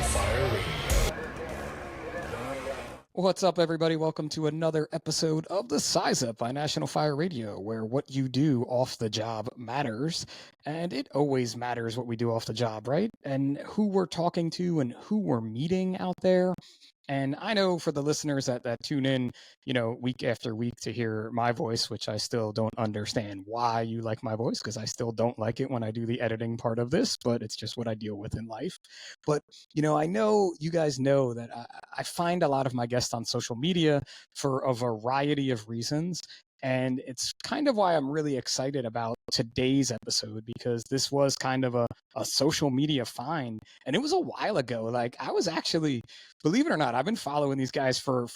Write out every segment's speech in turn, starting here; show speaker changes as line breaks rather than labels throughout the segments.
Fire Radio.
What's up, everybody? Welcome to another episode of The Size Up by National Fire Radio, where what you do off the job matters. And it always matters what we do off the job, right? And who we're talking to and who we're meeting out there. And I know for the listeners that tune in, week after week to hear my voice, which I still don't understand why you like my voice, because I still don't like it when I do the editing part of this, but it's just what I deal with in life. But, I know you guys know that I find a lot of my guests on social media for a variety of reasons. And it's kind of why I'm really excited about today's episode, because this was kind of a social media find. And it was a while ago. Like, I was actually, believe it or not, I've been following these guys for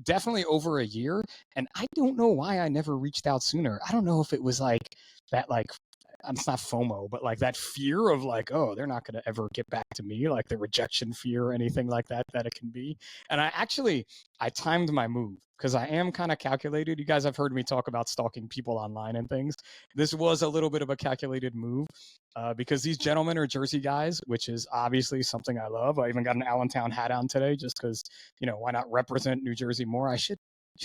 definitely over a year, and I don't know why I never reached out sooner. I don't know if it was like that, like, it's not FOMO, but like that fear of like, oh, they're not going to ever get back to me, like the rejection fear or anything like that it can be. And I timed my move because I am kind of calculated. You guys have heard me talk about stalking people online and things. This was a little bit of a calculated move because these gentlemen are Jersey guys, which is obviously something I love. I even got an Allentown hat on today just because, why not represent New Jersey more? I should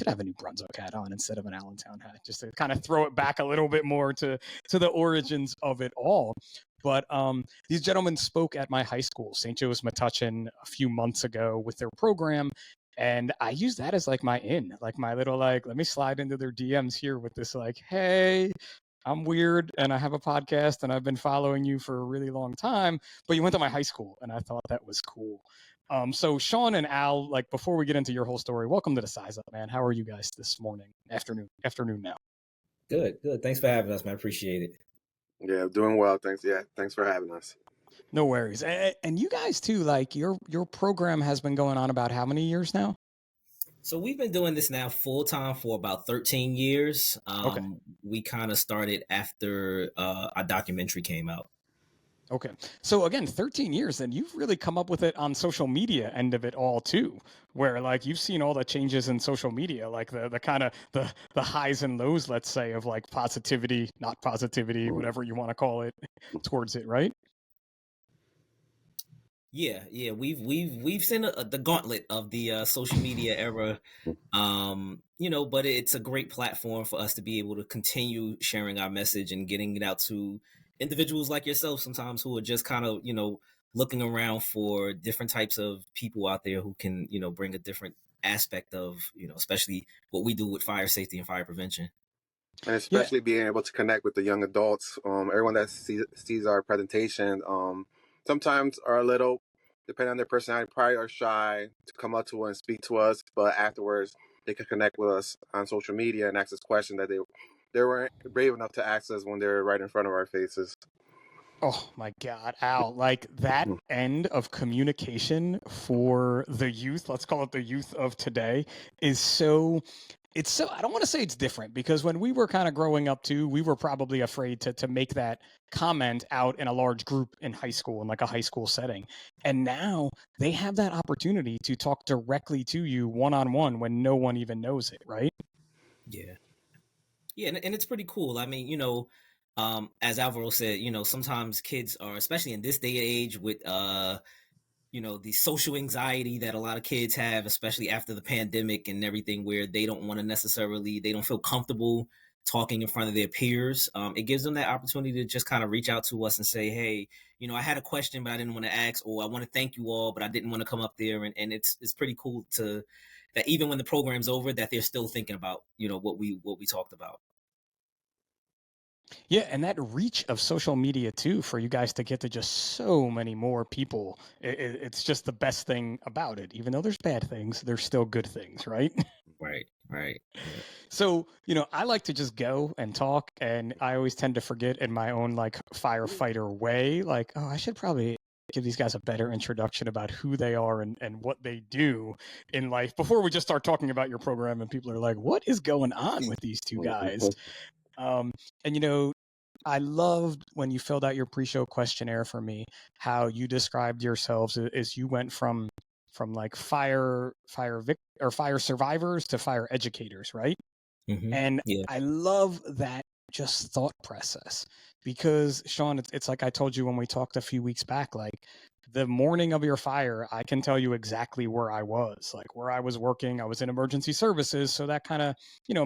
have a New Brunswick hat on instead of an Allentown hat, just to kind of throw it back a little bit more to the origins of it all. But these gentlemen spoke at my high school, St. Joe's Metuchen, a few months ago with their program. And I use that as like my like my little, like, let me slide into their DMs here with this, like, hey, I'm weird and I have a podcast and I've been following you for a really long time, but you went to my high school, and I thought that was cool. So Shawn and Al, like, before we get into your whole story, welcome to The Size Up, man. How are you guys this morning? Afternoon now.
Good. Thanks for having us, man. Appreciate it.
Yeah, doing well. Thanks. Yeah, thanks for having us.
No worries. And you guys too, like your program has been going on about how many years now?
So we've been doing this now full time for about 13 years.
Okay.
We kind of started after our documentary came out.
Okay. So again, 13 years, and you've really come up with it on social media end of it all too, where like you've seen all the changes in social media, like the kind of the highs and lows, let's say, of like positivity, not positivity, whatever you want to call it, towards it, right?
Yeah. We've seen the gauntlet of the social media era, but it's a great platform for us to be able to continue sharing our message and getting it out to individuals like yourself sometimes who are just kind of, looking around for different types of people out there who can, bring a different aspect of, especially what we do with fire safety and fire prevention.
And especially being able to connect with the young adults, everyone that sees our presentation, sometimes are a little, depending on their personality, probably are shy to come up to us and speak to us, but afterwards they can connect with us on social media and ask us questions that they weren't brave enough to ask us when they're right in front of our faces.
Oh my God, Al, like that end of communication for the youth, let's call it the youth of today, is so, I don't want to say it's different, because when we were kind of growing up too, we were probably afraid to make that comment out in a large group in high school, in like a high school setting. And now they have that opportunity to talk directly to you one-on-one when no one even knows it, right?
Yeah. Yeah, and it's pretty cool. I mean, as Alvaro said, sometimes kids are, especially in this day and age with, the social anxiety that a lot of kids have, especially after the pandemic and everything, where they don't feel comfortable talking in front of their peers. It gives them that opportunity to just kind of reach out to us and say, hey, I had a question, but I didn't want to ask, or I want to thank you all, but I didn't want to come up there. And it's pretty cool that even when the program's over, that they're still thinking about, what we talked about.
Yeah, and that reach of social media too, for you guys to get to just so many more people, it's just the best thing about it. Even though there's bad things, there's still good things, right?
Right. Yeah.
So, I like to just go and talk, and I always tend to forget in my own like firefighter way, like, oh, I should probably give these guys a better introduction about who they are and what they do in life before we just start talking about your program and people are like, what is going on with these two guys? And I loved when you filled out your pre-show questionnaire for me, how you described yourselves as you went from like fire survivors to fire educators, right?
Mm-hmm.
And
yeah.
I love that just thought process, because Shawn, it's like I told you when we talked a few weeks back, like the morning of your fire, I can tell you exactly where I was, like where I was working. I was in emergency services, so that kind of,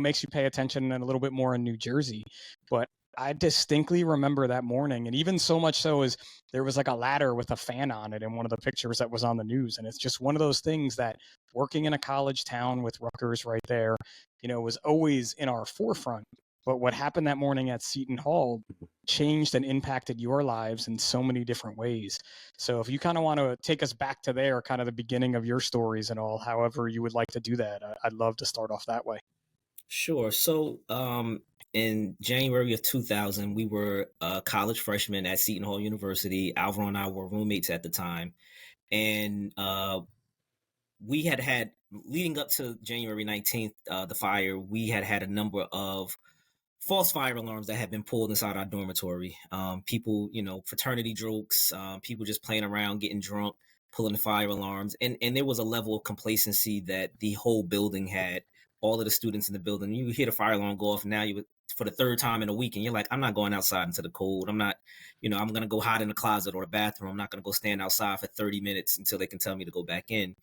makes you pay attention and a little bit more in New Jersey. But I distinctly remember that morning, and even so much so as there was like a ladder with a fan on it in one of the pictures that was on the news. And it's just one of those things that working in a college town with Rutgers right there, was always in our forefront. But what happened that morning at Seton Hall changed and impacted your lives in so many different ways. So if you kind of want to take us back to there, kind of the beginning of your stories and all, however you would like to do that, I'd love to start off that way.
Sure. So, in January of 2000, we were college freshmen at Seton Hall University. Alvaro and I were roommates at the time, and we had leading up to January 19th, the fire. We had a number of false fire alarms that had been pulled inside our dormitory. People, fraternity jokes, people just playing around, getting drunk, pulling the fire alarms, and there was a level of complacency that the whole building had. All of the students in the building, you hear the fire alarm go off. And now for the third time in a week, and you're like, I'm not going outside into the cold. I'm not, I'm gonna go hide in the closet or the bathroom. I'm not gonna go stand outside for 30 minutes until they can tell me to go back in.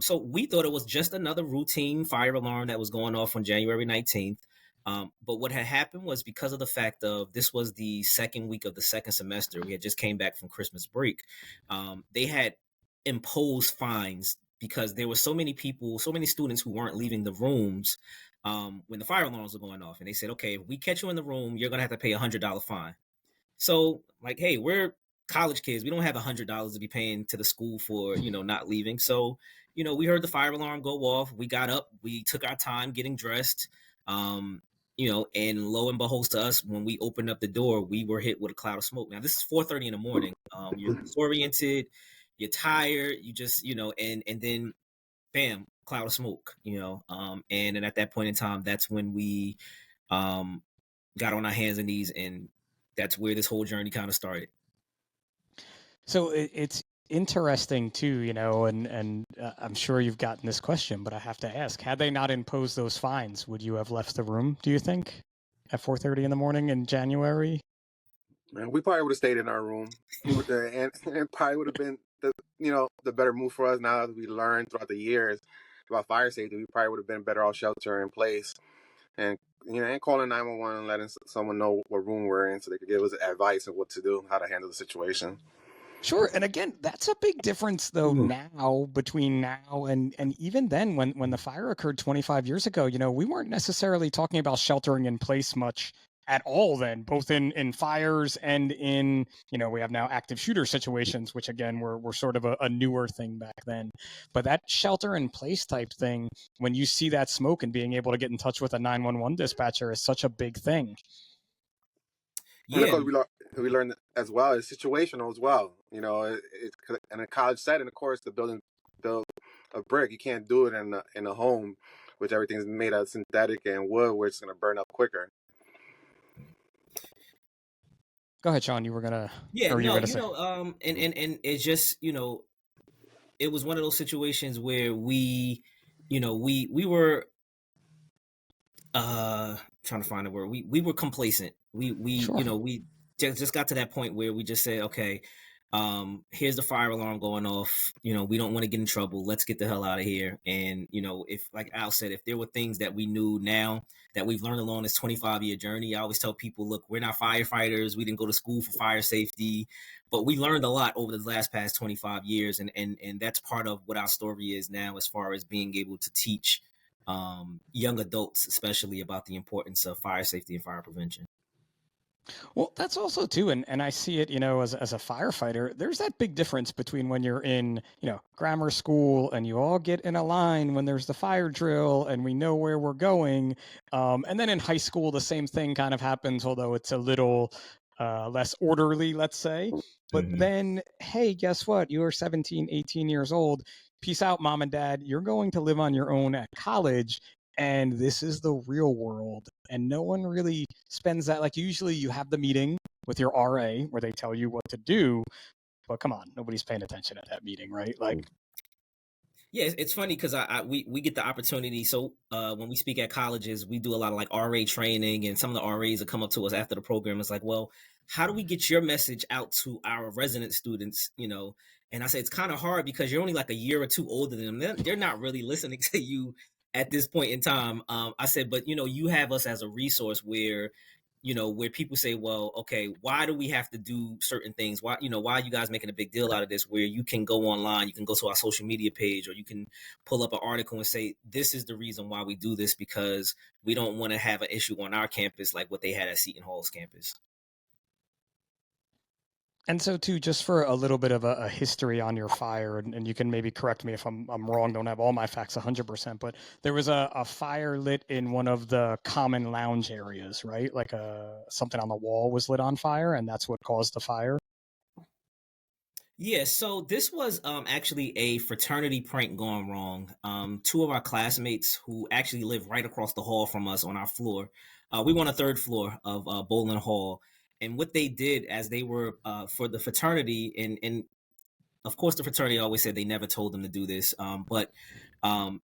So we thought it was just another routine fire alarm that was going off on January 19th. But what had happened was, because of the fact of this was the second week of the second semester, we had just came back from Christmas break. They had imposed fines because there were so many people, so many students who weren't leaving the rooms when the fire alarms were going off. And they said, okay, if we catch you in the room, you're going to have to pay $100 fine. So like, hey, we're college kids. We don't have $100 to be paying to the school for, not leaving. So, we heard the fire alarm go off. We got up, we took our time getting dressed. And lo and behold to us, when we opened up the door, we were hit with a cloud of smoke. Now, this is 4:30 in the morning. You're disoriented, you're tired, you just, and then bam, cloud of smoke, and then at that point in time, that's when we got on our hands and knees, and that's where this whole journey kind of started.
So it's interesting too, and I'm sure you've gotten this question, but I have to ask: had they not imposed those fines, would you have left the room? Do you think at 4:30 in the morning in January?
Man, we probably would have stayed in our room, and probably would have been the better move for us. Now that we learned throughout the years about fire safety, we probably would have been better off shelter in place, and and calling 911 and letting someone know what room we're in so they could give us advice of what to do, how to handle the situation.
Sure. And again, that's a big difference though now between now and even then when the fire occurred 25 years ago, we weren't necessarily talking about sheltering in place much at all then, both in fires and in, we have now active shooter situations, which again were sort of a newer thing back then. But that shelter in place type thing, when you see that smoke and being able to get in touch with a 911 dispatcher is such a big thing.
Yeah, because we learned as well, it's situational as well. It's in a college setting, of course, the building built of brick. You can't do it in a home, which everything's made out of synthetic and wood, where it's going to burn up quicker.
Go ahead, Shawn. You were gonna.
Yeah, no, and it's just, it was one of those situations where we were trying to find a word. We were complacent. We
Sure.
We just got to that point where we just said, okay, here's the fire alarm going off. We don't want to get in trouble. Let's get the hell out of here. And if, like Al said, if there were things that we knew now that we've learned along this 25-year journey, I always tell people, look, we're not firefighters. We didn't go to school for fire safety, but we learned a lot over the past 25 years. And that's part of what our story is now, as far as being able to teach young adults, especially, about the importance of fire safety and fire prevention.
Well, that's also too, and I see it, as a firefighter, there's that big difference between when you're in, grammar school and you all get in a line when there's the fire drill and we know where we're going. And then in high school, the same thing kind of happens, although it's a little less orderly, let's say. But then, hey, guess what? You are 17, 18 years old. Peace out, mom and dad. You're going to live on your own at college. And this is the real world. And no one really spends that. Like, usually you have the meeting with your RA where they tell you what to do. But come on, nobody's paying attention at that meeting, right? Like,
Yeah, it's funny because we get the opportunity. So when we speak at colleges, we do a lot of like RA training, and some of the RAs will come up to us after the program. It's like, well, how do we get your message out to our resident students? You know, and I say it's kind of hard because you're only like a year or two older than them. They're not really listening to you at this point in time. I said, but you know, you have us as a resource where where people say, well, okay, why do we have to do certain things? Why, why are you guys making a big deal out of this? Where you can go online, you can go to our social media page, or you can pull up an article and say, this is the reason why we do this, because we don't want to have an issue on our campus like what they had at Seton Hall's campus.
And so, too, just for a little bit of a history on your fire, and you can maybe correct me if I'm wrong, don't have all my facts 100%, but there was a fire lit in one of the common lounge areas, right? Like something on the wall was lit on fire, and that's what caused the fire.
Yeah, so this was actually a fraternity prank gone wrong. Two of our classmates who actually live right across the hall from us on our floor, we were on the third floor of Bowling Hall, and what they did as they were for the fraternity, and of course the fraternity always said they never told them to do this, but um,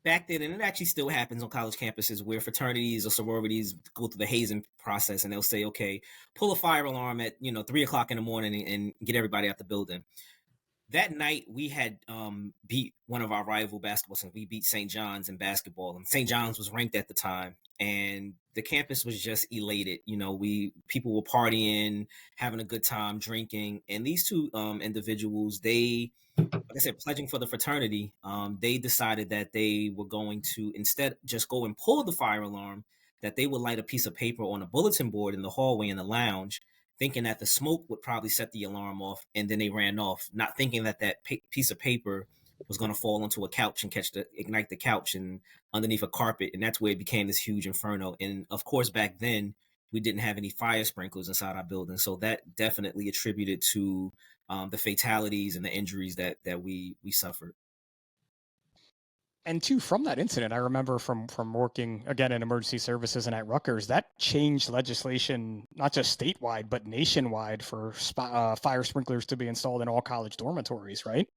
back then, and it actually still happens on college campuses where fraternities or sororities go through the hazing process, and they'll say, okay, pull a fire alarm at 3 o'clock in the morning and get everybody out the building. That night we had beat one of our rival basketball teams. We beat St. John's in basketball, and St. John's was ranked at the time, and the campus was just elated. People were partying, having a good time, drinking, and these two individuals, they, like I said, pledging for the fraternity, they decided that they were going to instead just go and pull the fire alarm, that they would light a piece of paper on a bulletin board in the hallway in the lounge, thinking that the smoke would probably set the alarm off, and then they ran off, not thinking that piece of paper was going to fall onto a couch and ignite the couch and underneath a carpet, and that's where it became this huge inferno. And of course, back then we didn't have any fire sprinklers inside our building, so that definitely attributed to the fatalities and the injuries that we suffered.
And too, from that incident, I remember from working again in emergency services and at Rutgers, that changed legislation not just statewide but nationwide for fire sprinklers to be installed in all college dormitories, right?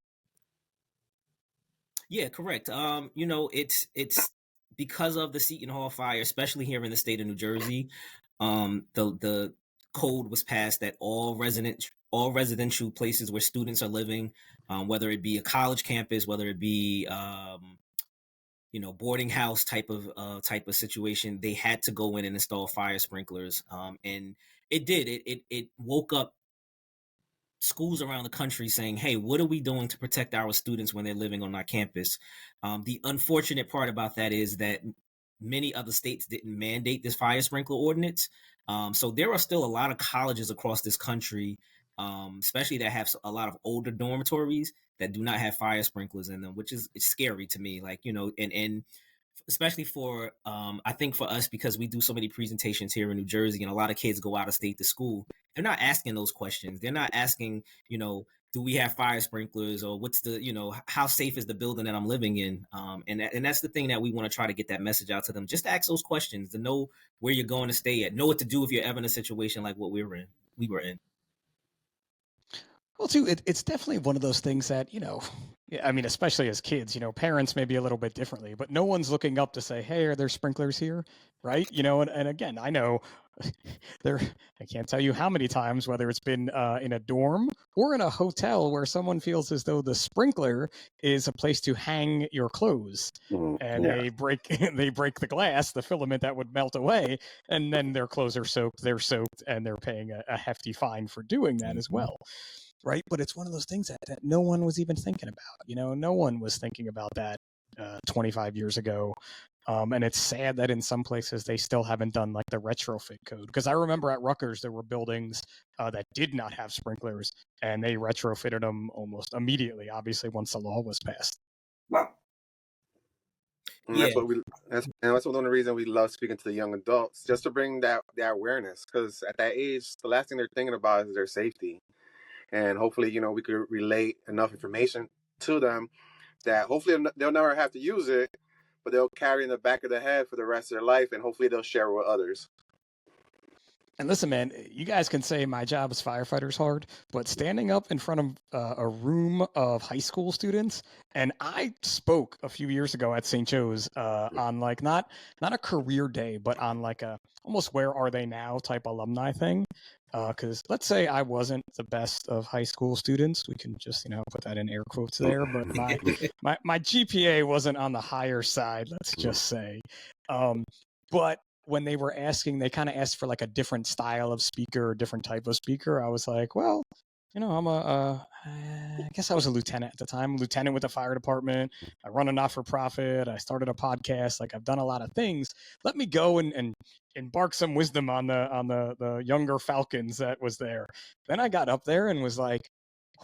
Yeah, correct. It's because of the Seton Hall fire, especially here in the state of New Jersey. The code was passed that all residential places where students are living, whether it be a college campus, whether it be boarding house type of situation, they had to go in and install fire sprinklers. And it did. It woke up schools around the country saying, hey, what are we doing to protect our students when they're living on our campus? The unfortunate part about that is that many other states didn't mandate this fire sprinkler ordinance. So there are still a lot of colleges across this country, especially that have a lot of older dormitories that do not have fire sprinklers in them, which is it's scary to me. Like, and especially for I think for us, because we do so many presentations here in New Jersey and a lot of kids go out of state to school, they're not asking those questions. They're not asking, do we have fire sprinklers, or what's the, how safe is the building that I'm living in? And that's the thing that we want to try to get that message out to them. Just ask those questions to know where you're going to stay at, know what to do if you're ever in a situation like what we were in.
Well, too, it's definitely one of those things that, I mean, especially as kids, parents may be a little bit differently, but no one's looking up to say, hey, are there sprinklers here? Right. And again, I know I can't tell you how many times, whether it's been in a dorm or in a hotel, where someone feels as though the sprinkler is a place to hang your clothes. And
Yeah.
they break the glass, the filament that would melt away, and then their clothes are soaked, they're soaked, and they're paying a hefty fine for doing that as well. Right. But it's one of those things that no one was even thinking about. No one was thinking about that 25 years ago. And it's sad that in some places they still haven't done like the retrofit code. Because I remember at Rutgers, there were buildings that did not have sprinklers, and they retrofitted them almost immediately, obviously, once the law was passed.
And
Yeah.
that's one of the reasons we love speaking to the young adults, just to bring that awareness. Because at that age, the last thing they're thinking about is their safety. And hopefully, we could relate enough information to them that hopefully they'll never have to use it, but they'll carry in the back of their head for the rest of their life, and hopefully they'll share with others.
And listen, man, you guys can say my job as firefighter's hard, but standing up in front of a room of high school students, and I spoke a few years ago at St. Joe's on like not a career day, but on like a almost where are they now type alumni thing. Because let's say I wasn't the best of high school students, we can just put that in air quotes there, but my GPA wasn't on the higher side, let's just say. But when they were asking, they kind of asked for like a different style of speaker, or different type of speaker. I was like, well, I'm I guess I was a lieutenant at the time, lieutenant with the fire department. I run a not-for-profit. I started a podcast. Like I've done a lot of things. Let me go and embark some wisdom on the younger Falcons that was there. Then I got up there and was like,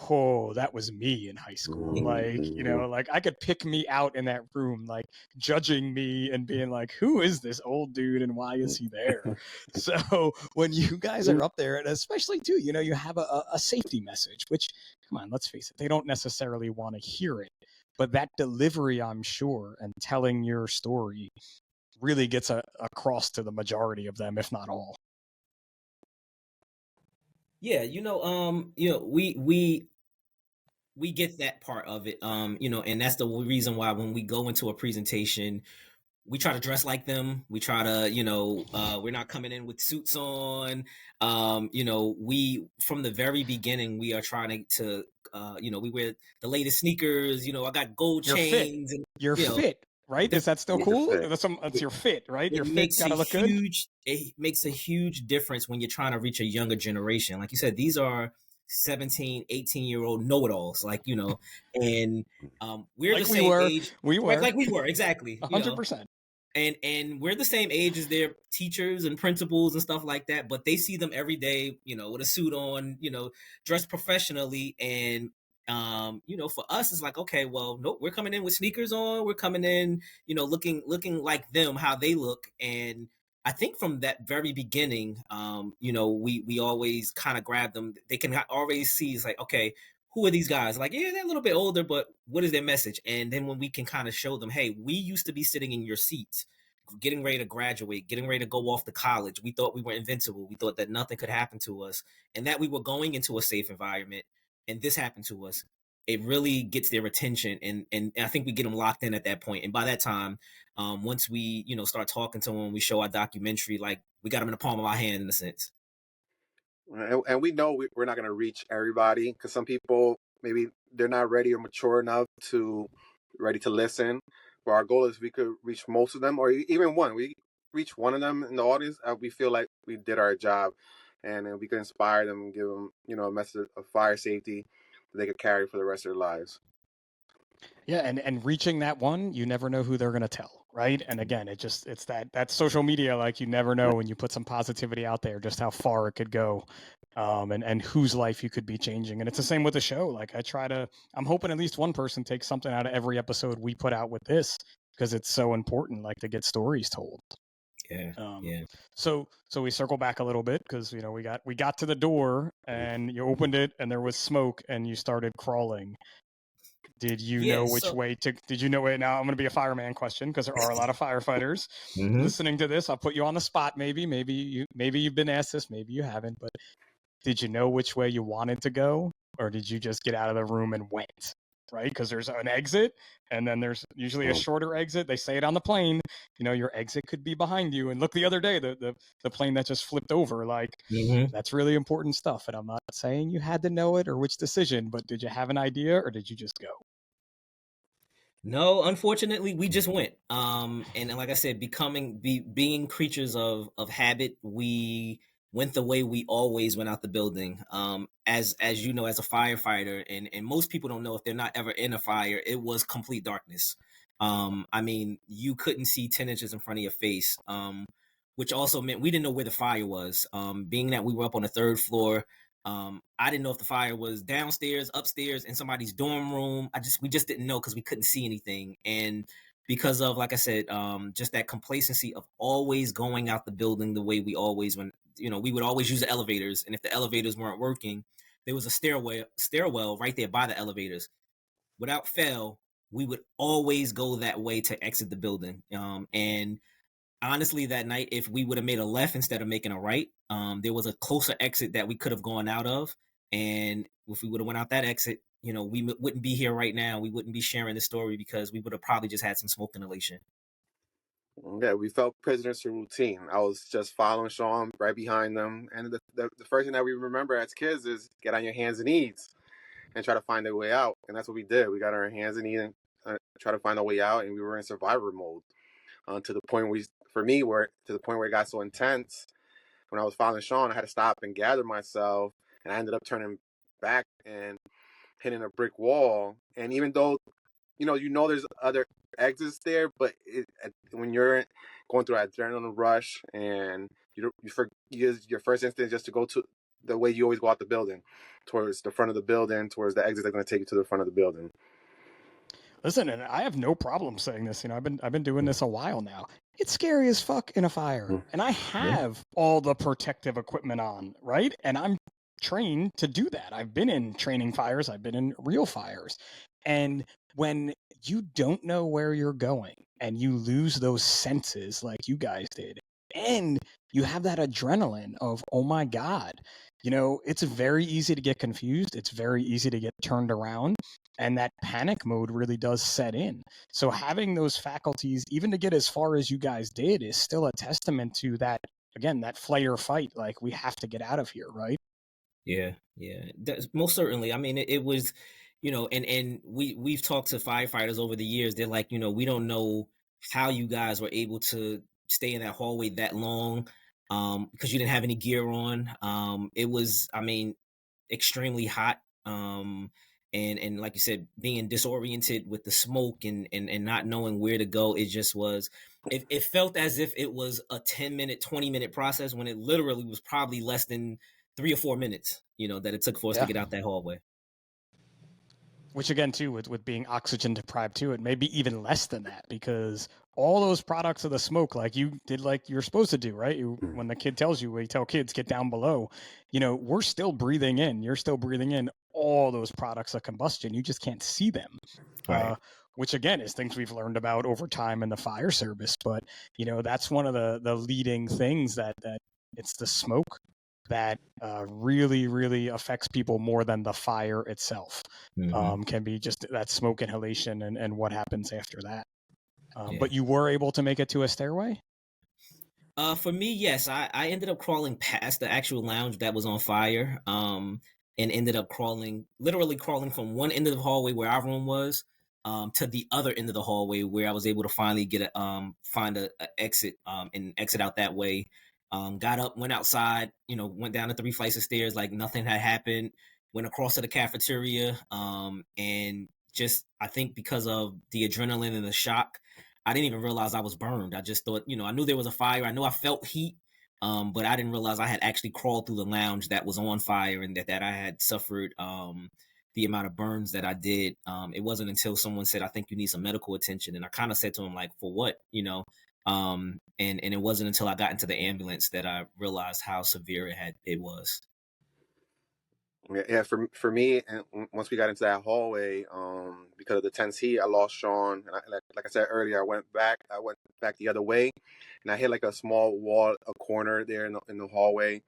oh, that was me in high school. Like, like I could pick me out in that room, like judging me and being like, who is this old dude and why is he there? So when you guys are up there, and especially too, you have a safety message, which, come on, let's face it, they don't necessarily want to hear it. But that delivery, I'm sure, and telling your story really gets across to the majority of them, if not all.
Yeah, we get that part of it, and that's the reason why when we go into a presentation, we try to dress like them. We try to, we're not coming in with suits on. We from the very beginning we are trying to, we wear the latest sneakers. I got gold
You're
chains,
fit.
and
You're fit. Right? Is that still cool? That's your fit, right? Your fit gotta look good.
It makes a huge difference when you're trying to reach a younger generation. Like you said, these are 17, 18-year-old know-it-alls, and we're
like
the same age.
We were.
Like we were, exactly.
100%.
And we're the same age as their teachers and principals and stuff like that, but they see them every day, with a suit on, dressed professionally. And for us, it's like, okay, well, nope, we're coming in with sneakers on. We're coming in, looking like them, how they look. And I think from that very beginning, we always kind of grab them. They can always see, it's like, okay, who are these guys? Like, yeah, they're a little bit older, but what is their message? And then when we can kind of show them, hey, we used to be sitting in your seats, getting ready to graduate, getting ready to go off to college. We thought we were invincible. We thought that nothing could happen to us, and that we were going into a safe environment, and this happened to us. It really gets their attention, and I think we get them locked in at that point. And by that time, once we start talking to them, we show our documentary, like we got them in the palm of our hand in a sense.
And we know we're not going to reach everybody, because some people, maybe they're not ready or mature enough ready to listen. But our goal is we could reach most of them, or even one. We reach one of them in the audience, we feel like we did our job, and we could inspire them and give them, a message of fire safety that they could carry for the rest of their lives.
Yeah, and reaching that one, you never know who they're going to tell, right? And again, it's that social media, like you never know when you put some positivity out there, just how far it could go, and whose life you could be changing. And it's the same with the show. Like I'm hoping at least one person takes something out of every episode we put out with this, because it's so important, like to get stories told.
Yeah.
So we circle back a little bit, because we got to the door and you opened it and there was smoke and you started crawling. Did you know which way to? Did you know it? Now I'm going to be a fireman question, because there are a lot of firefighters listening to this. I'll put you on the spot. Maybe you've been asked this, maybe you haven't. But did you know which way you wanted to go, or did you just get out of the room and went? Right, because there's an exit, and then there's usually a shorter exit. They say it on the plane. Your exit could be behind you. And look, the other day, the plane that just flipped over, like that's really important stuff. And I'm not saying you had to know it or which decision, but did you have an idea, or did you just go?
No, unfortunately, we just went. And like I said, being creatures of habit, we went the way we always went out the building. As you know, as a firefighter, and most people don't know if they're not ever in a fire, it was complete darkness. I mean, you couldn't see 10 inches in front of your face, which also meant we didn't know where the fire was. Being that we were up on the third floor, I didn't know if the fire was downstairs, upstairs, in somebody's dorm room. We just didn't know, because we couldn't see anything. And because of, like I said, just that complacency of always going out the building the way we always went. We would always use the elevators, and if the elevators weren't working, there was a stairwell right there by the elevators. Without fail, we would always go that way to exit the building. And honestly, that night, if we would have made a left instead of making a right, there was a closer exit that we could have gone out of. And if we would have went out that exit, we wouldn't be here right now. We wouldn't be sharing the story because we would have probably just had some smoke inhalation.
Yeah, we felt prisoners to routine. I was just following Shawn right behind them. And the first thing that we remember as kids is get on your hands and knees and try to find a way out. And that's what we did. We got on our hands and knees and try to find a way out. And we were in survivor mode to the point where it got so intense. When I was following Shawn, I had to stop and gather myself. And I ended up turning back and hitting a brick wall. And even though there's other exits there, but when you're going through an adrenaline rush and your first instinct is just to go to the way you always go out the building, towards the front of the building, towards the exit that's going to take you to the front of the building.
Listen, and I have no problem saying this. I've been doing this a while now. It's scary as fuck in a fire, and I have all the protective equipment on, right? And I'm trained to do that. I've been in training fires. I've been in real fires, and when you don't know where you're going and you lose those senses like you guys did, and you have that adrenaline of, oh my God, it's very easy to get confused. It's very easy to get turned around. And that panic mode really does set in. So having those faculties, even to get as far as you guys did, is still a testament to that, again, that flight or fight. Like, we have to get out of here, right?
Yeah. That's most certainly. I mean, it was, and we've talked to firefighters over the years. They're like, we don't know how you guys were able to stay in that hallway that long, because you didn't have any gear on. It was, I mean, extremely hot. And like you said, being disoriented with the smoke and not knowing where to go, it just was, it felt as if it was a 10-minute, 20-minute process when it literally was probably less than 3 or 4 minutes, that it took for us to get out that hallway.
Which again, too, with being oxygen deprived too, it may be even less than that, because all those products of the smoke, like you did, like you're supposed to do, right? When the kid tells you, we tell kids, get down below, we're still breathing in. You're still breathing in all those products of combustion. You just can't see them.
Right.
Which again is things we've learned about over time in the fire service. But, that's one of the leading things that it's the smoke that really, really affects people more than the fire itself. Can be just that smoke inhalation and what happens after that. But you were able to make it to a stairway?
For me, yes. I ended up crawling past the actual lounge that was on fire, and ended up literally crawling from one end of the hallway where our room was, to the other end of the hallway where I was able to finally find a exit, and exit out that way. Got up, went outside, went down the 3 flights of stairs like nothing had happened, went across to the cafeteria, and just, I think because of the adrenaline and the shock, I didn't even realize I was burned. I just thought, I knew there was a fire. I knew I felt heat, but I didn't realize I had actually crawled through the lounge that was on fire, and that I had suffered the amount of burns that I did. It wasn't until someone said, I think you need some medical attention. And I kind of said to him, like, for what, and it wasn't until I got into the ambulance that I realized how severe it was.
Yeah, for me, and once we got into that hallway, because of the tense heat, I lost Shawn. And like I said earlier, I went back the other way, and I hit like a small wall, a corner there in the hallway,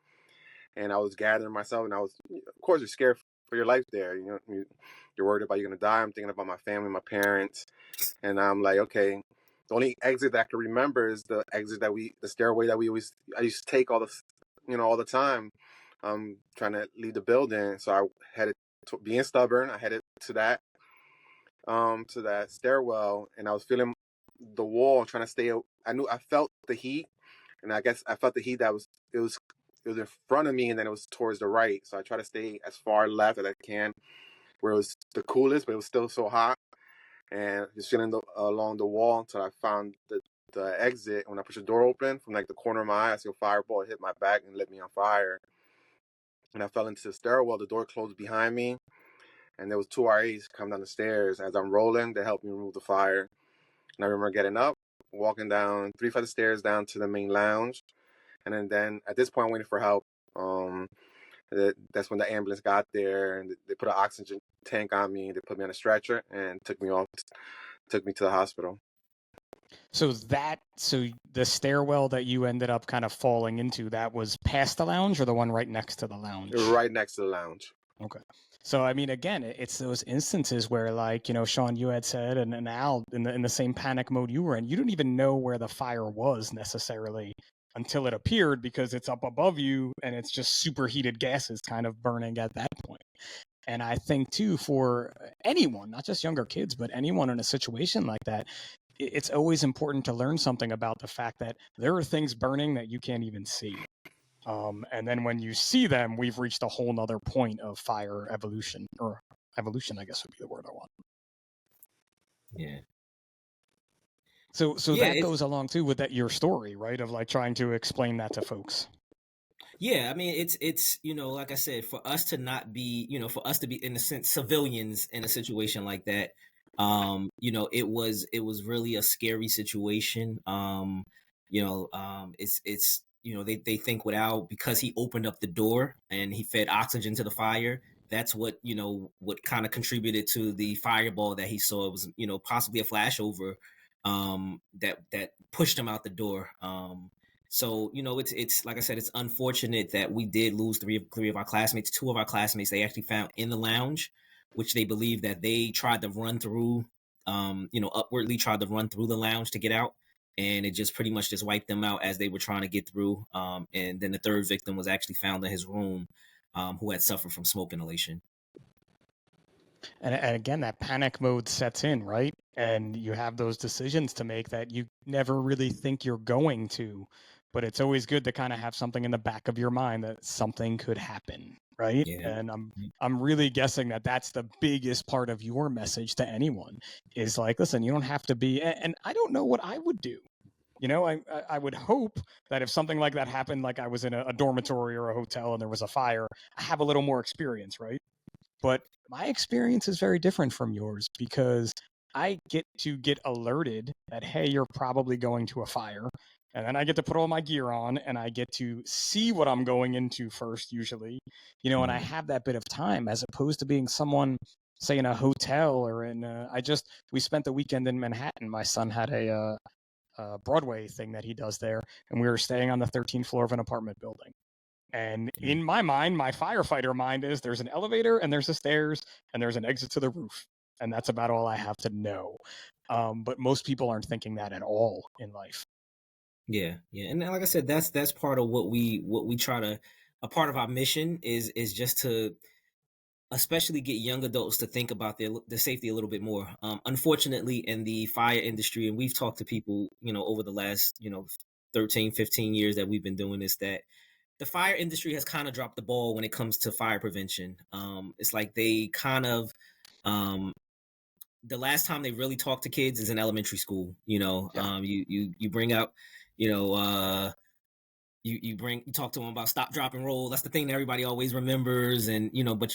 and I was gathering myself, and I was, of course, you're scared for your life there. You're worried about you're gonna die. I'm thinking about my family, my parents, and I'm like, okay, the only exit that I can remember is the exit the stairway that I used to take all the time. Trying to leave the building. So I headed being stubborn. I headed to that stairwell, and I was feeling the wall, trying to stay. I felt the heat, and I guess I felt the heat it was in front of me, and then it was towards the right. So I try to stay as far left as I can, where it was the coolest, but it was still so hot, and just feeling along the wall until I found the exit. When I pushed the door open, from like the corner of my eye, I see a fireball hit my back and lit me on fire. And I fell into the stairwell. The door closed behind me, and there was 2 RAs come down the stairs. As I'm rolling, they helped me remove the fire. And I remember getting up, walking down 3 flights of stairs down to the main lounge, and then at this point, I'm waiting for help. That's when the ambulance got there, and they put an oxygen tank on me. They put me on a stretcher and took me to the hospital.
So the stairwell that you ended up kind of falling into, that was past the lounge or the one right next to the lounge?
Right next to the lounge.
Okay. So I mean, again, it's those instances where, like, Sean, you had said, and Al, in the same panic mode you were in, you didn't even know where the fire was necessarily until it appeared, because it's up above you and it's just superheated gases kind of burning at that point. And I think too, for anyone, not just younger kids, but anyone in a situation like that, it's always important to learn something about the fact that there are things burning that you can't even see. And then when you see them, we've reached a whole nother point of fire evolution, or evolution, I guess would be the word I want.
Yeah.
So
Yeah,
that goes along too with your story, right? Of like trying to explain that to folks.
Yeah, I mean, it's like I said, for us to not be, for us to be, in a sense, civilians in a situation like that, it was really a scary situation. It's they think without, because he opened up the door and he fed oxygen to the fire. That's what what kind of contributed to the fireball that he saw. It was possibly a flashover that pushed him out the door. So it's like I said, it's unfortunate that we did lose three of our classmates. Two of our classmates they actually found in the lounge, which they believe that they tried to run through, upwardly tried to run through the lounge to get out, and it just pretty much just wiped them out as they were trying to get through. And then the third victim was actually found in his room, who had suffered from smoke inhalation.
And again, that panic mode sets in, right? And you have those decisions to make that you never really think you're going to, but it's always good to kind of have something in the back of your mind that something could happen, right?
Yeah.
And I'm really guessing that that's the biggest part of your message to anyone, is like, listen, you don't have to be, and I don't know what I would do. I would hope that if something like that happened, like I was in a dormitory or a hotel and there was a fire, I have a little more experience, right? But my experience is very different from yours, because I get to get alerted that, hey, you're probably going to a fire. And then I get to put all my gear on and I get to see what I'm going into first, usually, and I have that bit of time, as opposed to being someone, say, in a hotel or we spent the weekend in Manhattan. My son had a Broadway thing that he does there, and we were staying on the 13th floor of an apartment building. And in my mind, my firefighter mind is there's an elevator and there's the stairs and there's an exit to the roof. And that's about all I have to know. But most people aren't thinking that at all in life.
Yeah, and like I said, that's part of what we try to. A part of our mission is just to especially get young adults to think about their safety a little bit more. Unfortunately, in the fire industry, and we've talked to people, over the last 13, 15 years that we've been doing this, that the fire industry has kind of dropped the ball when it comes to fire prevention. It's like they kind of the last time they really talk to kids is in elementary school.
Yeah.
You bring up, you know, uh, you talk to them about stop, drop, and roll. That's the thing that everybody always remembers, and but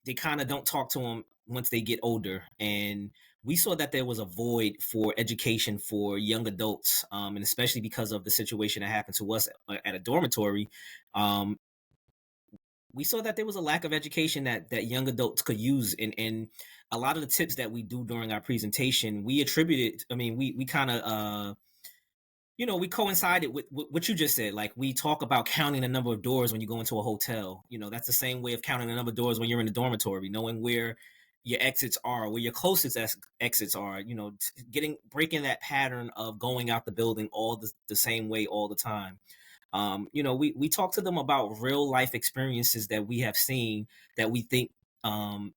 they kind of don't talk to them once they get older. And we saw that there was a void for education for young adults, and especially because of the situation that happened to us at a dormitory. We saw that there was a lack of education that young adults could use, and a lot of the tips that we do during our presentation, we attributed. I mean, we kind of we coincided with what you just said. Like, we talk about counting the number of doors when you go into a hotel. That's the same way of counting the number of doors when you're in a dormitory, knowing where your exits are, where your closest exits are. Breaking that pattern of going out the building all the same way all the time. We talk to them about real life experiences that we have seen, that we think, and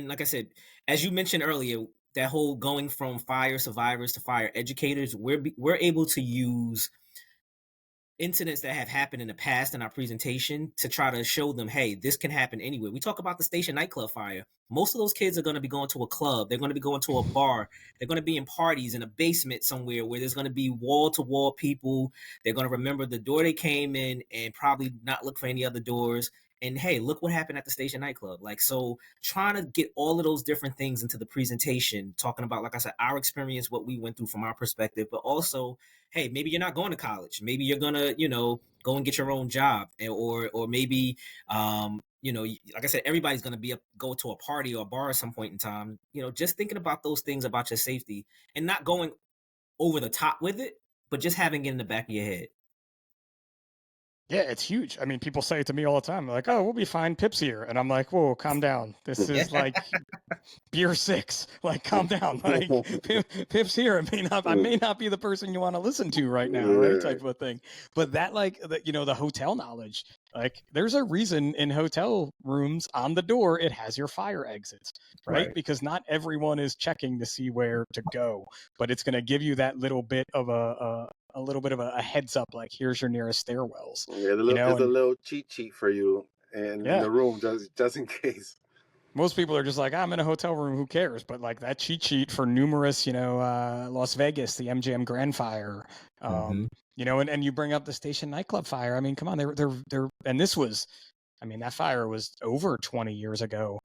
like I said, as you mentioned earlier, that whole going from fire survivors to fire educators, we're able to use incidents that have happened in the past in our presentation to try to show them, hey, this can happen anywhere. We talk about the Station nightclub fire. Most of those kids are going to be going to a club. They're going to be going to a bar. They're going to be in parties in a basement somewhere where there's going to be wall-to-wall people. They're going to remember the door they came in and probably not look for any other doors. And hey, look what happened at the Station nightclub. Like, so trying to get all of those different things into the presentation, talking about, like I said, our experience, what we went through from our perspective, but also, hey, maybe you're not going to college. Maybe you're gonna, go and get your own job, or maybe, like I said, everybody's gonna go to a party or a bar at some point in time. Just thinking about those things about your safety, and not going over the top with it, but just having it in the back of your head.
Yeah, it's huge. I mean, people say it to me all the time. They're like, "Oh, we'll be fine. Pip's here," and I'm like, "Whoa, calm down. This is like beer 6. Like, calm down. Like, Pip's here. I may not be the person you want to listen to right now, right? Type of a thing." But that, like, the hotel knowledge. Like, there's a reason in hotel rooms on the door it has your fire exits, right? Because not everyone is checking to see where to go, but it's going to give you that little bit of a little bit of a heads up, like, here's your nearest stairwells.
Yeah, there's a little cheat sheet for you in the room, just in case.
Most people are just like, I'm in a hotel room, who cares? But like that cheat sheet for numerous, Las Vegas, the MGM Grand Fire, and you bring up the Station nightclub fire. I mean, come on, they're and this was, I mean, that fire was over 20 years ago.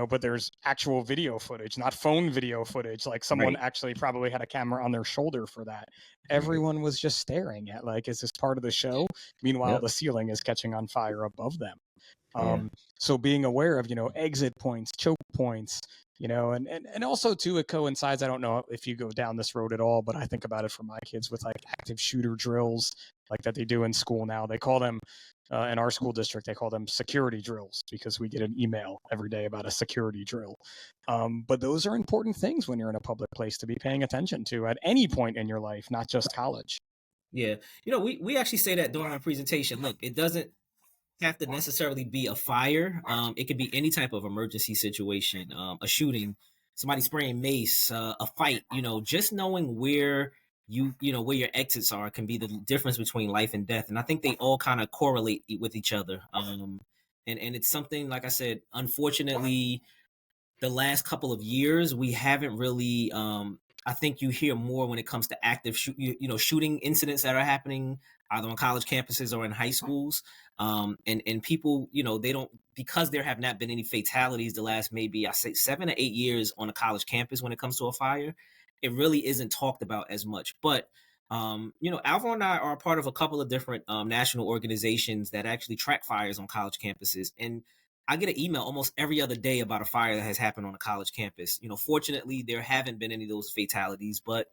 But there's actual video footage, not phone video footage. Like someone actually probably had a camera on their shoulder for that. Everyone was just staring at, like, is this part of the show? Meanwhile, the ceiling is catching on fire above them. So being aware of, exit points, choke points, and also too, it coincides. I don't know if you go down this road at all, but I think about it for my kids with like active shooter drills, like that they do in school now. They call them, in our school district, they call them security drills because we get an email every day about a security drill. But those are important things when you're in a public place to be paying attention to at any point in your life, not just college.
Yeah. We actually say that during our presentation. Look, it doesn't have to necessarily be a fire. It could be any type of emergency situation, a shooting, somebody spraying mace, a fight. Just knowing where where your exits are can be the difference between life and death. And I think they all kind of correlate with each other. And it's something, like I said, unfortunately, the last couple of years we haven't really. I think you hear more when it comes to active shooting incidents that are happening either on college campuses or in high schools. And people, they don't, because there have not been any fatalities the last maybe, I say 7 to 8 years on a college campus when it comes to a fire, it really isn't talked about as much. But, Alvaro and I are a part of a couple of different national organizations that actually track fires on college campuses. And I get an email almost every other day about a fire that has happened on a college campus. Fortunately, there haven't been any of those fatalities, but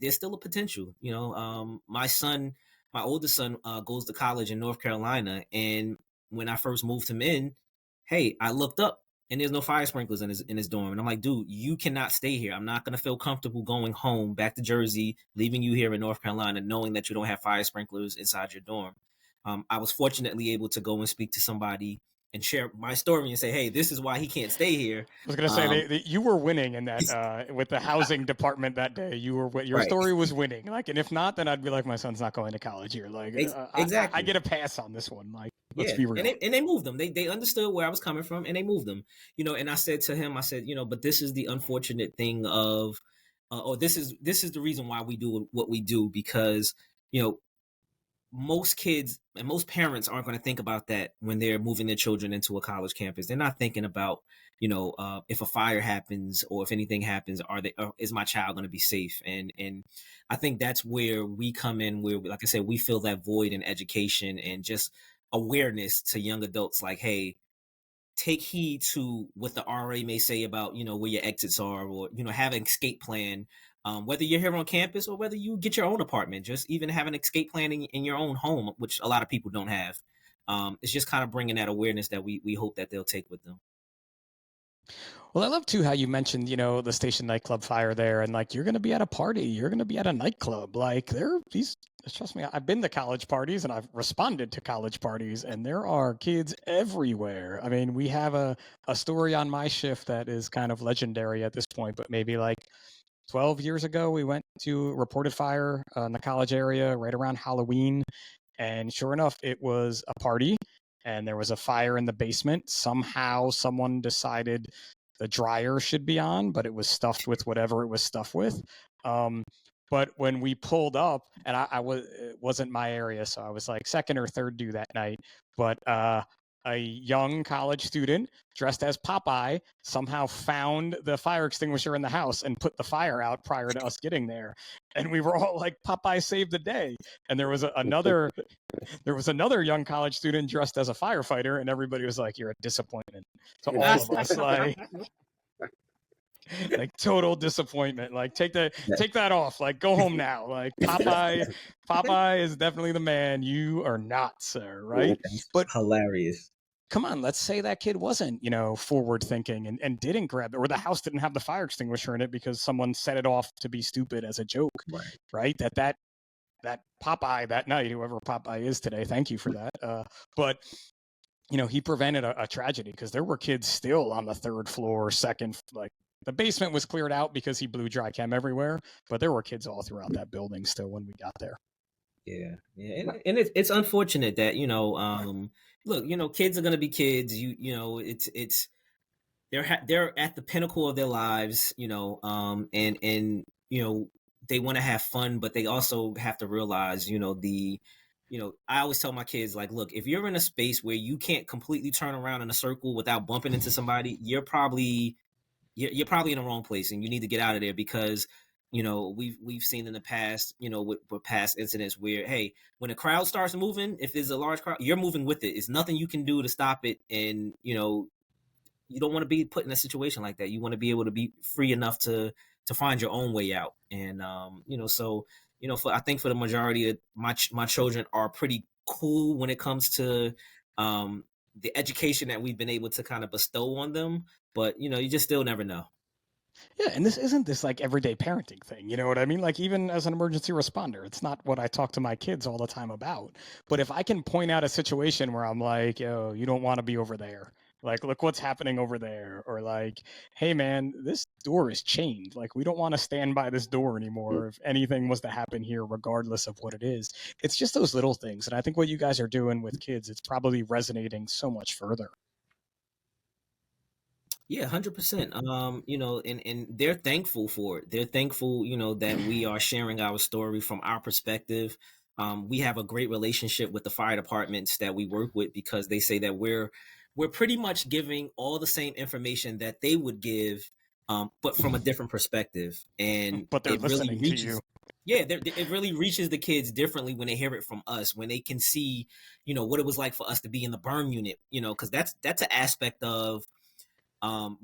there's still a potential. My oldest son goes to college in North Carolina, and when I first moved him in, hey, I looked up and there's no fire sprinklers in his dorm, and I'm like, dude, you cannot stay here. I'm not gonna feel comfortable going home back to Jersey, leaving you here in North Carolina, knowing that you don't have fire sprinklers inside your dorm. I was fortunately able to go and speak to somebody and share my story and say, hey, this is why he can't stay here.
I was going to say, you were winning in that with the housing department that day. Your story was winning. Like, and if not, then I'd be like, my son's not going to college here. Like, exactly. I get a pass on this one. Like, let's be real.
And they moved them. They understood where I was coming from, and they moved them. And I said to him, but this is the unfortunate thing of, or this is the reason why we do what we do, because most kids and most parents aren't going to think about that when they're moving their children into a college campus. They're not thinking about, if a fire happens or if anything happens, is my child going to be safe? And I think that's where we come in, where, like I said, we fill that void in education and just awareness to young adults. Like, hey, take heed to what the RA may say about, where your exits are, or, have an escape plan. Whether you're here on campus or whether you get your own apartment, just even have an escape plan in your own home, which a lot of people don't have. It's just kind of bringing that awareness that we hope that they'll take with them.
Well, I love too how you mentioned, the Station nightclub fire there, and like, you're going to be at a party, you're going to be at a nightclub. Like, trust me, I've been to college parties and I've responded to college parties, and there are kids everywhere. I mean, we have a story on my shift that is kind of legendary at this point, but maybe like 12 years ago, we went to a reported fire in the college area right around Halloween. And sure enough, it was a party and there was a fire in the basement. Somehow someone decided the dryer should be on, but it was stuffed with whatever it was stuffed with. But when we pulled up, and it wasn't my area, so I was like second or third due that night. But a young college student dressed as Popeye somehow found the fire extinguisher in the house and put the fire out prior to us getting there. And we were all like, Popeye saved the day. And there was another young college student dressed as a firefighter, and everybody was like, you're a disappointment to all of us. Like, like total disappointment. Like take that off. Like go home now. Like Popeye is definitely the man. You are not, sir. Right?
That's
But
hilarious.
come on, let's say that kid wasn't, forward thinking and didn't grab it, or the house didn't have the fire extinguisher in it because someone set it off to be stupid as a joke, right? That Popeye that night, whoever Popeye is today, thank you for that. But he prevented a tragedy because there were kids still on the third floor, second, like the basement was cleared out because he blew dry chem everywhere, but there were kids all throughout that building still when we got there.
Yeah, and it's unfortunate that look, kids are gonna be kids. It's they're at the pinnacle of their lives, and they want to have fun, but they also have to realize, I always tell my kids, like, look, if you're in a space where you can't completely turn around in a circle without bumping into somebody, you're probably in the wrong place, and you need to get out of there because we've seen in the past, with past incidents where, hey, when a crowd starts moving, if there's a large crowd, you're moving with it. It's nothing you can do to stop it, and you don't want to be put in a situation like that. You want to be able to be free enough to find your own way out. And I think for the majority of my children are pretty cool when it comes to the education that we've been able to kind of bestow on them. But you just still never know.
Yeah, and this isn't this like everyday parenting thing, you know what I mean? Like even as an emergency responder, it's not what I talk to my kids all the time about. But if I can point out a situation where I'm like, yo, you don't want to be over there. Like, look what's happening over there. Or like, hey man, this door is chained. Like, we don't want to stand by this door anymore if anything was to happen here, regardless of what it is. It's just those little things. And I think what you guys are doing with kids, it's probably resonating so much further.
Yeah, 100%. And they're thankful for it. They're thankful, that we are sharing our story from our perspective. We have a great relationship with the fire departments that we work with because they say that we're pretty much giving all the same information that they would give, but from a different perspective. And
but they're listening to you.
Yeah, it really reaches the kids differently when they hear it from us, when they can see, what it was like for us to be in the burn unit, because that's an aspect of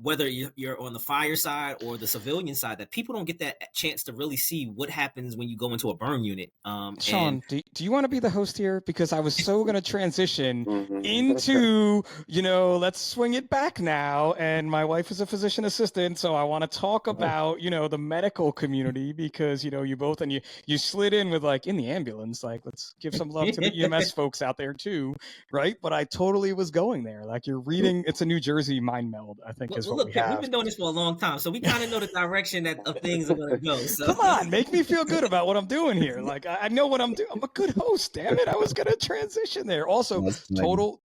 whether you're on the fire side or the civilian side, that people don't get that chance to really see what happens when you go into a burn unit.
Shawn, do you want to be the host here? Because I was so going to transition into, let's swing it back now. And my wife is a physician assistant, so I want to talk about, the medical community because, you both, and you slid in with like in the ambulance, like let's give some love to the EMS folks out there too, right? But I totally was going there. Like you're reading, it's a New Jersey mind meld, I think is what
look,
we have.
We've been doing this for a long time, so we kind of know the direction of things are going to go. So.
Come on, make me feel good about what I'm doing here. Like I know what I'm doing. I'm a good host, damn it. I was going to transition there. Also,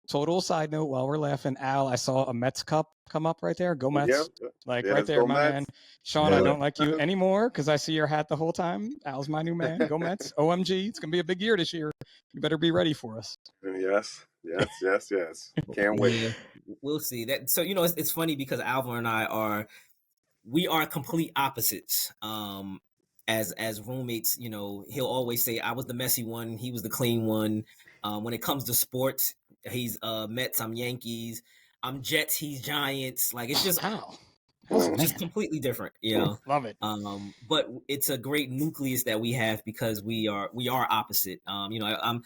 total side note while we're laughing, Al, I saw a Mets cup come up right there. Go Mets. Right there, my man. Shawn, I don't like you anymore because I see your hat the whole time. Al's my new man. Go Mets. OMG. It's going to be a big year this year. You better be ready for us. Yes.
Can't wait.
We'll see that. So, it's funny because Alvaro and I are complete opposites. As roommates, he'll always say I was the messy one, he was the clean one. When it comes to sports, he's Mets, I'm Yankees. I'm Jets, he's Giants. Like it's just just completely different,
Love it.
But it's a great nucleus that we have because we are opposite. I'm,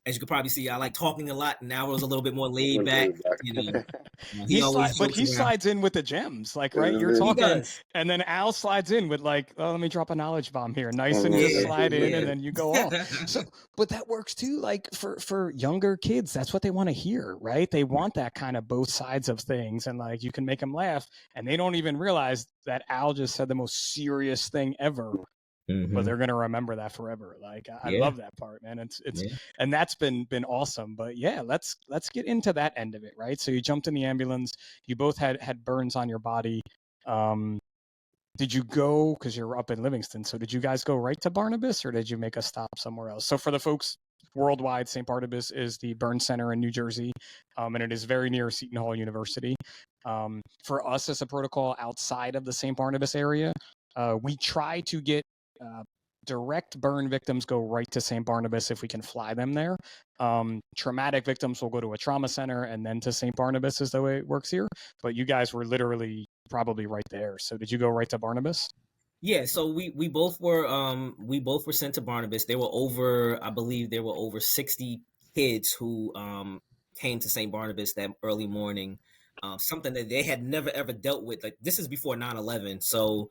as you could probably see, I like talking a lot. Now it's a little bit more laid back.
He slides in with the gems, like right. You're talking, and then Al slides in with like, oh, let me drop a knowledge bomb here, nice and just slide in, and then you go off. So, but that works too. Like for younger kids, that's what they want to hear, right? They want that kind of both sides of things, and like you can make them laugh, and they don't even realize that Al just said the most serious thing ever. But they're gonna remember that forever. Like I love that part, man. It's and that's been awesome. But yeah, let's get into that end of it, right? So you jumped in the ambulance. You both had burns on your body. Did you go, because you're up in Livingston? So did you guys go right to Barnabas, or did you make a stop somewhere else? So for the folks worldwide, St. Barnabas is the burn center in New Jersey, and it is very near Seton Hall University. For us as a protocol outside of the St. Barnabas area, we try to get direct burn victims go right to St. Barnabas if we can fly them there. Traumatic victims will go to a trauma center and then to St. Barnabas is the way it works here. But you guys were literally probably right there. So did you go right to Barnabas?
Yeah, so we both were sent to Barnabas. There were over, I believe there were over 60 kids who came to St. Barnabas that early morning. Something that they had never ever dealt with. Like, this is before 9/11, so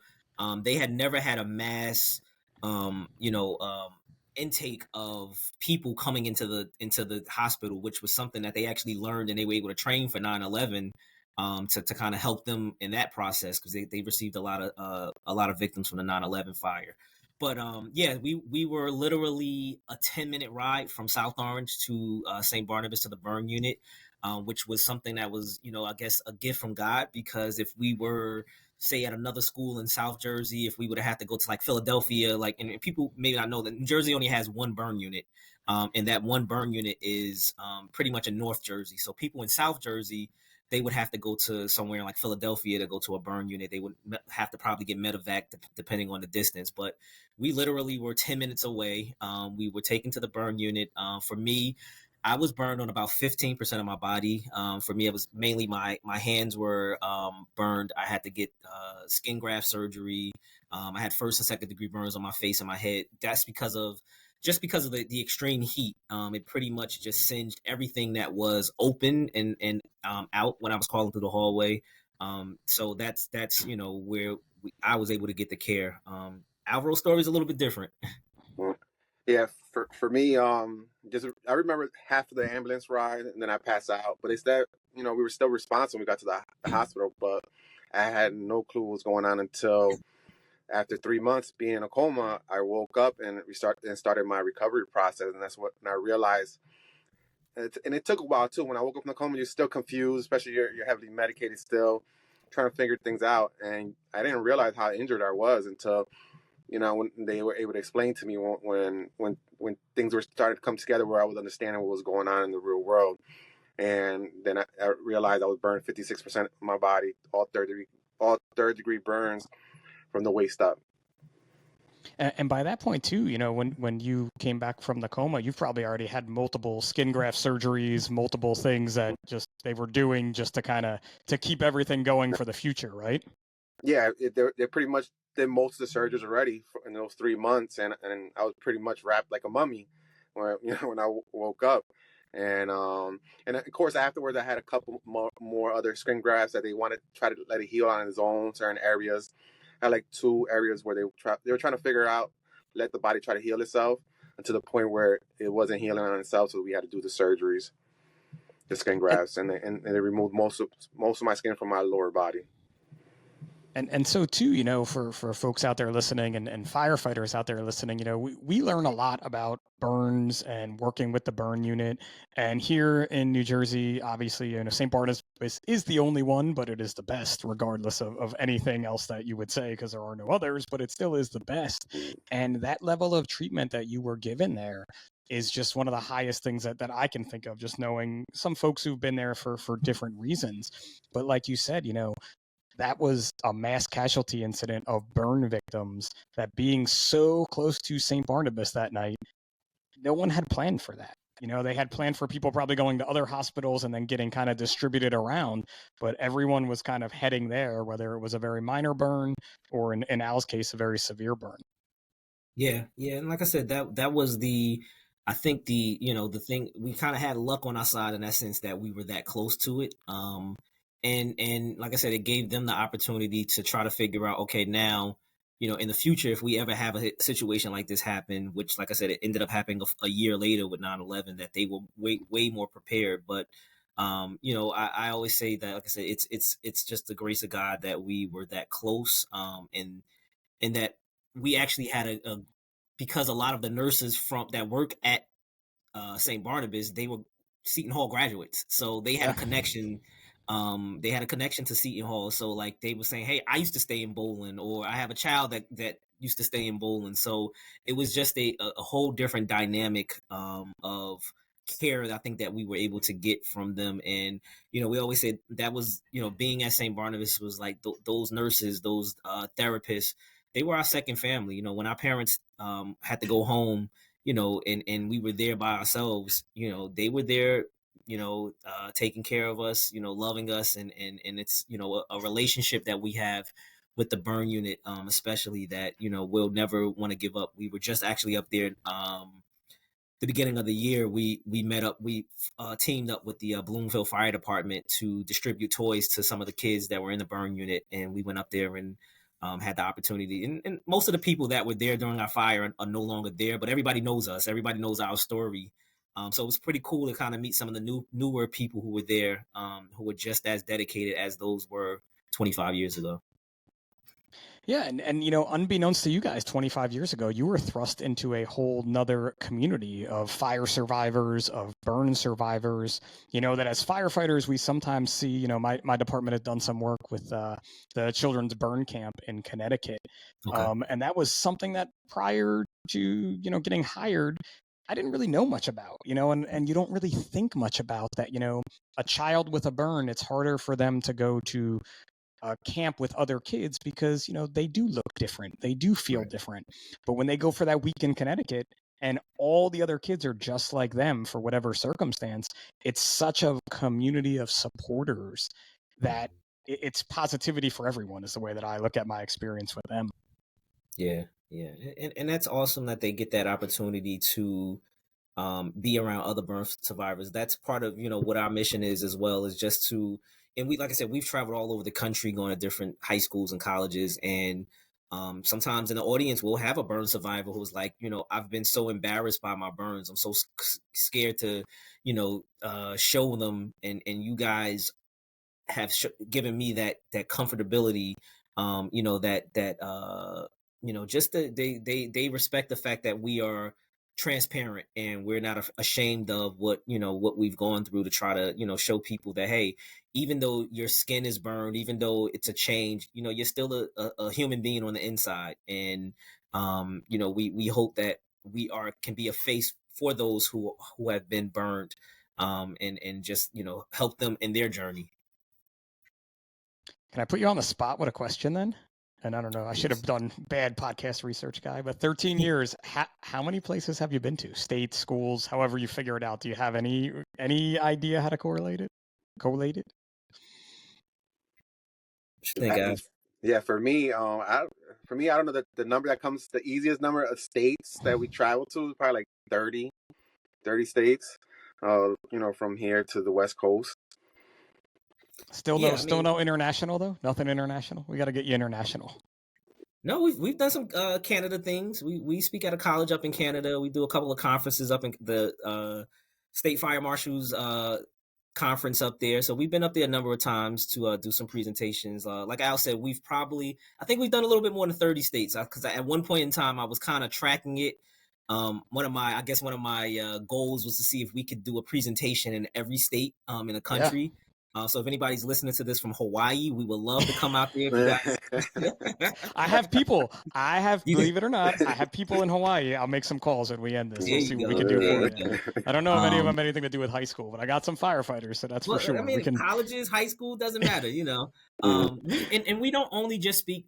they had never had a mass you know intake of people coming into the hospital, which was something that they actually learned and they were able to train for 9/11, to kind of help them in that process, because they received a lot of victims from the 9/11 fire. But yeah, we were literally a 10-minute ride from South Orange to St. Barnabas to the burn unit, which was something that was, I guess, a gift from God, because if we were, say, at another school in South Jersey, if we would have had to go to like Philadelphia, like, and people maybe not know that New Jersey only has one burn unit, and that one burn unit is pretty much in North Jersey. So people in South Jersey, they would have to go to somewhere like Philadelphia to go to a burn unit. They would have to probably get medevac depending on the distance. But we literally were 10 minutes away. We were taken to the burn unit. For me, I was burned on about 15% of my body. For me, it was mainly my hands were burned. I had to get skin graft surgery. I had first and second degree burns on my face and my head. That's because of the extreme heat. It pretty much just singed everything that was open and out when I was crawling through the hallway. So that's where I was able to get the care. Alvaro's story is a little bit different.
Yeah, for me, just I remember half of the ambulance ride, and then I passed out. But it's that we were still responsive when we got to the hospital, but I had no clue what was going on until after 3 months being in a coma. I woke up and started my recovery process, and that's when I realized. And it took a while too. When I woke up from the coma, you're still confused, especially you're heavily medicated still, trying to figure things out. And I didn't realize how injured I was until when they were able to explain to me when things were started to come together, where I was understanding what was going on in the real world. And then I realized I was burned 56% of my body, all third degree burns from the waist up.
And by that point too, when you came back from the coma, you've probably already had multiple skin graft surgeries, multiple things that just they were doing just to kind of to keep everything going for the future, right?
Yeah, they pretty much did most of the surgeries already in those 3 months, and I was pretty much wrapped like a mummy when I woke up. And of course afterwards I had a couple more other skin grafts that they wanted to try to let it heal on its own, certain areas. I had like 2 areas where they were trying to figure out, let the body try to heal itself, and to the point where it wasn't healing on itself, so we had to do the surgeries, the skin grafts, and they removed most of my skin from my lower body.
And so too, for folks out there listening and firefighters out there listening, we learn a lot about burns and working with the burn unit. And here in New Jersey, obviously, St. Barnabas is the only one, but it is the best, regardless of anything else that you would say, because there are no others, but it still is the best. And that level of treatment that you were given there is just one of the highest things that I can think of, just knowing some folks who've been there for different reasons. But like you said, that was a mass casualty incident of burn victims, that being so close to St. Barnabas that night, no one had planned for that. They had planned for people probably going to other hospitals and then getting kind of distributed around, but everyone was kind of heading there, whether it was a very minor burn or in Al's case, a very severe burn.
Yeah. And like I said, that was I think the thing, we kind of had luck on our side in that sense that we were that close to it. And like I said, it gave them the opportunity to try to figure out, okay, now, in the future, if we ever have a situation like this happen, which, like I said, it ended up happening a year later with 9/11, that they were way more prepared. But, I always say that, like I said, it's just the grace of God that we were that close, and that we actually had because a lot of the nurses that work at St. Barnabas, they were Seton Hall graduates, so they had a connection. They had a connection to Seton Hall, so like they were saying, "Hey, I used to stay in Bowling," or "I have a child that used to stay in Bowling." So it was just a whole different dynamic of care that I think that we were able to get from them. And we always said that was being at St. Barnabas was like those nurses, those therapists. They were our second family. When our parents had to go home, and we were there by ourselves, they were there taking care of us, loving us, and it's a relationship that we have with the burn unit, especially that we'll never want to give up. We were just actually up there. The beginning of the year, we teamed up with the Bloomfield Fire Department to distribute toys to some of the kids that were in the burn unit, and we went up there and had the opportunity. And most of the people that were there during our fire are no longer there, but everybody knows us. Everybody knows our story. So it was pretty cool to kind of meet some of the newer people who were there, who were just as dedicated as those were 25 years ago.
Yeah, and unbeknownst to you guys, 25 years ago, you were thrust into a whole nother community of fire survivors, of burn survivors. That as firefighters, we sometimes see, my department has done some work with the children's burn camp in Connecticut.
Okay.
And that was something that prior to, getting hired, I didn't really know much about, and you don't really think much about that, a child with a burn, it's harder for them to go to camp with other kids because they do look different, they do feel different. But when they go for that week in Connecticut and all the other kids are just like them for whatever circumstance, it's such a community of supporters that it's positivity for everyone is the way that I look at my experience with them.
Yeah, and that's awesome that they get that opportunity to be around other burn survivors. That's part of what our mission is as well, is just to, and we, like I said, we've traveled all over the country going to different high schools and colleges, and sometimes in the audience we'll have a burn survivor who's like, I've been so embarrassed by my burns, I'm so scared to show them, and you guys have given me that comfortability, just they respect the fact that we are transparent and we're not ashamed of what we've gone through, to try to show people that, hey, even though your skin is burned, even though it's a change, you're still a human being on the inside. And we hope that we can be a face for those who have been burned, and just help them in their journey.
Can I put you on the spot with a question then? And I don't know, I should have done bad podcast research, guy, but 13 years, how many places have you been to? States, schools, however you figure it out. Do you have any idea how to correlate it? Collate it?
Yeah, for me, I don't know the number that comes, the easiest number of states that we travel to is probably like 30 states, from here to the West Coast.
Still no international though? Nothing international? We got to get you international.
No, we've done some Canada things. We speak at a college up in Canada. We do a couple of conferences up in the State Fire Marshals conference up there. So we've been up there a number of times to do some presentations. Like Al said, I think we've done a little bit more than 30 states, because at one point in time I was kind of tracking it. One of my goals was to see if we could do a presentation in every state in the country. Yeah. So if anybody's listening to this from Hawaii, we would love to come out there. If you guys...
I have believe it or not, I have people in Hawaii. I'll make some calls when we end this. We'll see what we can do for you. I don't know if any of them have anything to do with high school, but I got some firefighters, so that's for sure.
I mean, colleges, high school, doesn't matter, and we don't only just speak,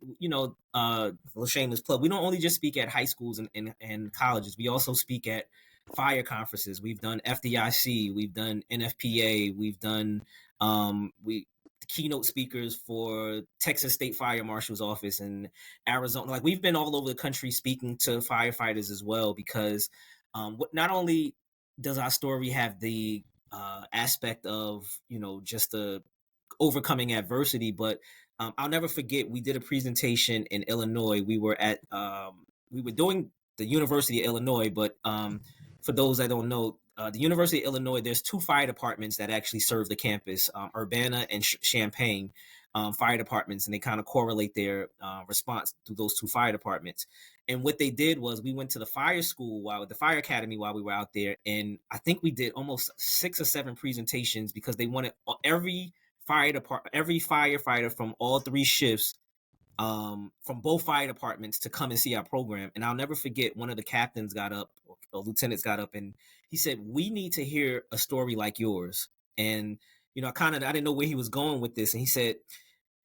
shameless plug, we don't only just speak at high schools and colleges. We also speak at fire conferences. We've done FDIC, we've done NFPA, we've done keynote speakers for Texas State Fire Marshal's office in Arizona. Like, we've been all over the country speaking to firefighters as well, because not only does our story have the aspect of just the overcoming adversity, but I'll never forget, we did a presentation in Illinois. We were doing the University of Illinois, but for those that don't know, the University of Illinois, there's two fire departments that actually serve the campus, Urbana and Champaign fire departments, and they kind of correlate their response to those two fire departments. And what they did was, we went to the fire school, the fire academy, while we were out there, and I think we did almost 6 or 7 presentations, because they wanted every firefighter from all 3 shifts, from both fire departments, to come and see our program. And I'll never forget, one of the captains got up, or lieutenants got up, and he said, "We need to hear a story like yours." And I didn't know where he was going with this, and he said,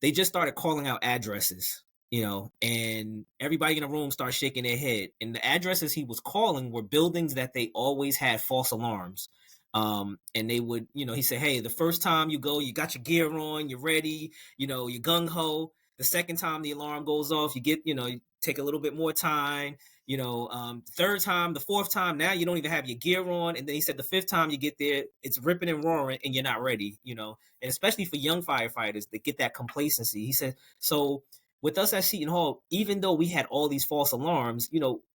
they just started calling out addresses, and everybody in the room started shaking their head. And the addresses he was calling were buildings that they always had false alarms. And they would, he said, hey, the first time you go, you got your gear on, you're ready, you're gung-ho. The second time the alarm goes off, you take a little bit more time, third time, the fourth time, now you don't even have your gear on. And then he said the fifth time you get there, it's ripping and roaring and you're not ready, and especially for young firefighters that get that complacency. He said, so with us at Seton Hall, even though we had all these false alarms,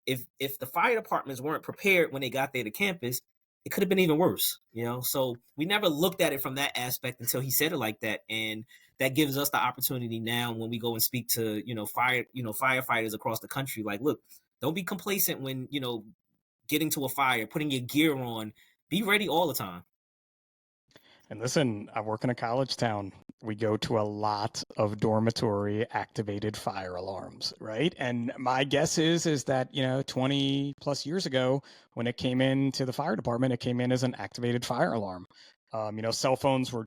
if the fire departments weren't prepared when they got there to campus, it could have been even worse, So we never looked at it from that aspect until he said it like that, and that gives us the opportunity now when we go and speak to firefighters across the country. Like, look, don't be complacent when getting to a fire, putting your gear on. Be ready all the time.
And listen, I work in a college town. We go to a lot of dormitory activated fire alarms, right? And my guess is that, 20 plus years ago, when it came into the fire department, it came in as an activated fire alarm. Cell phones were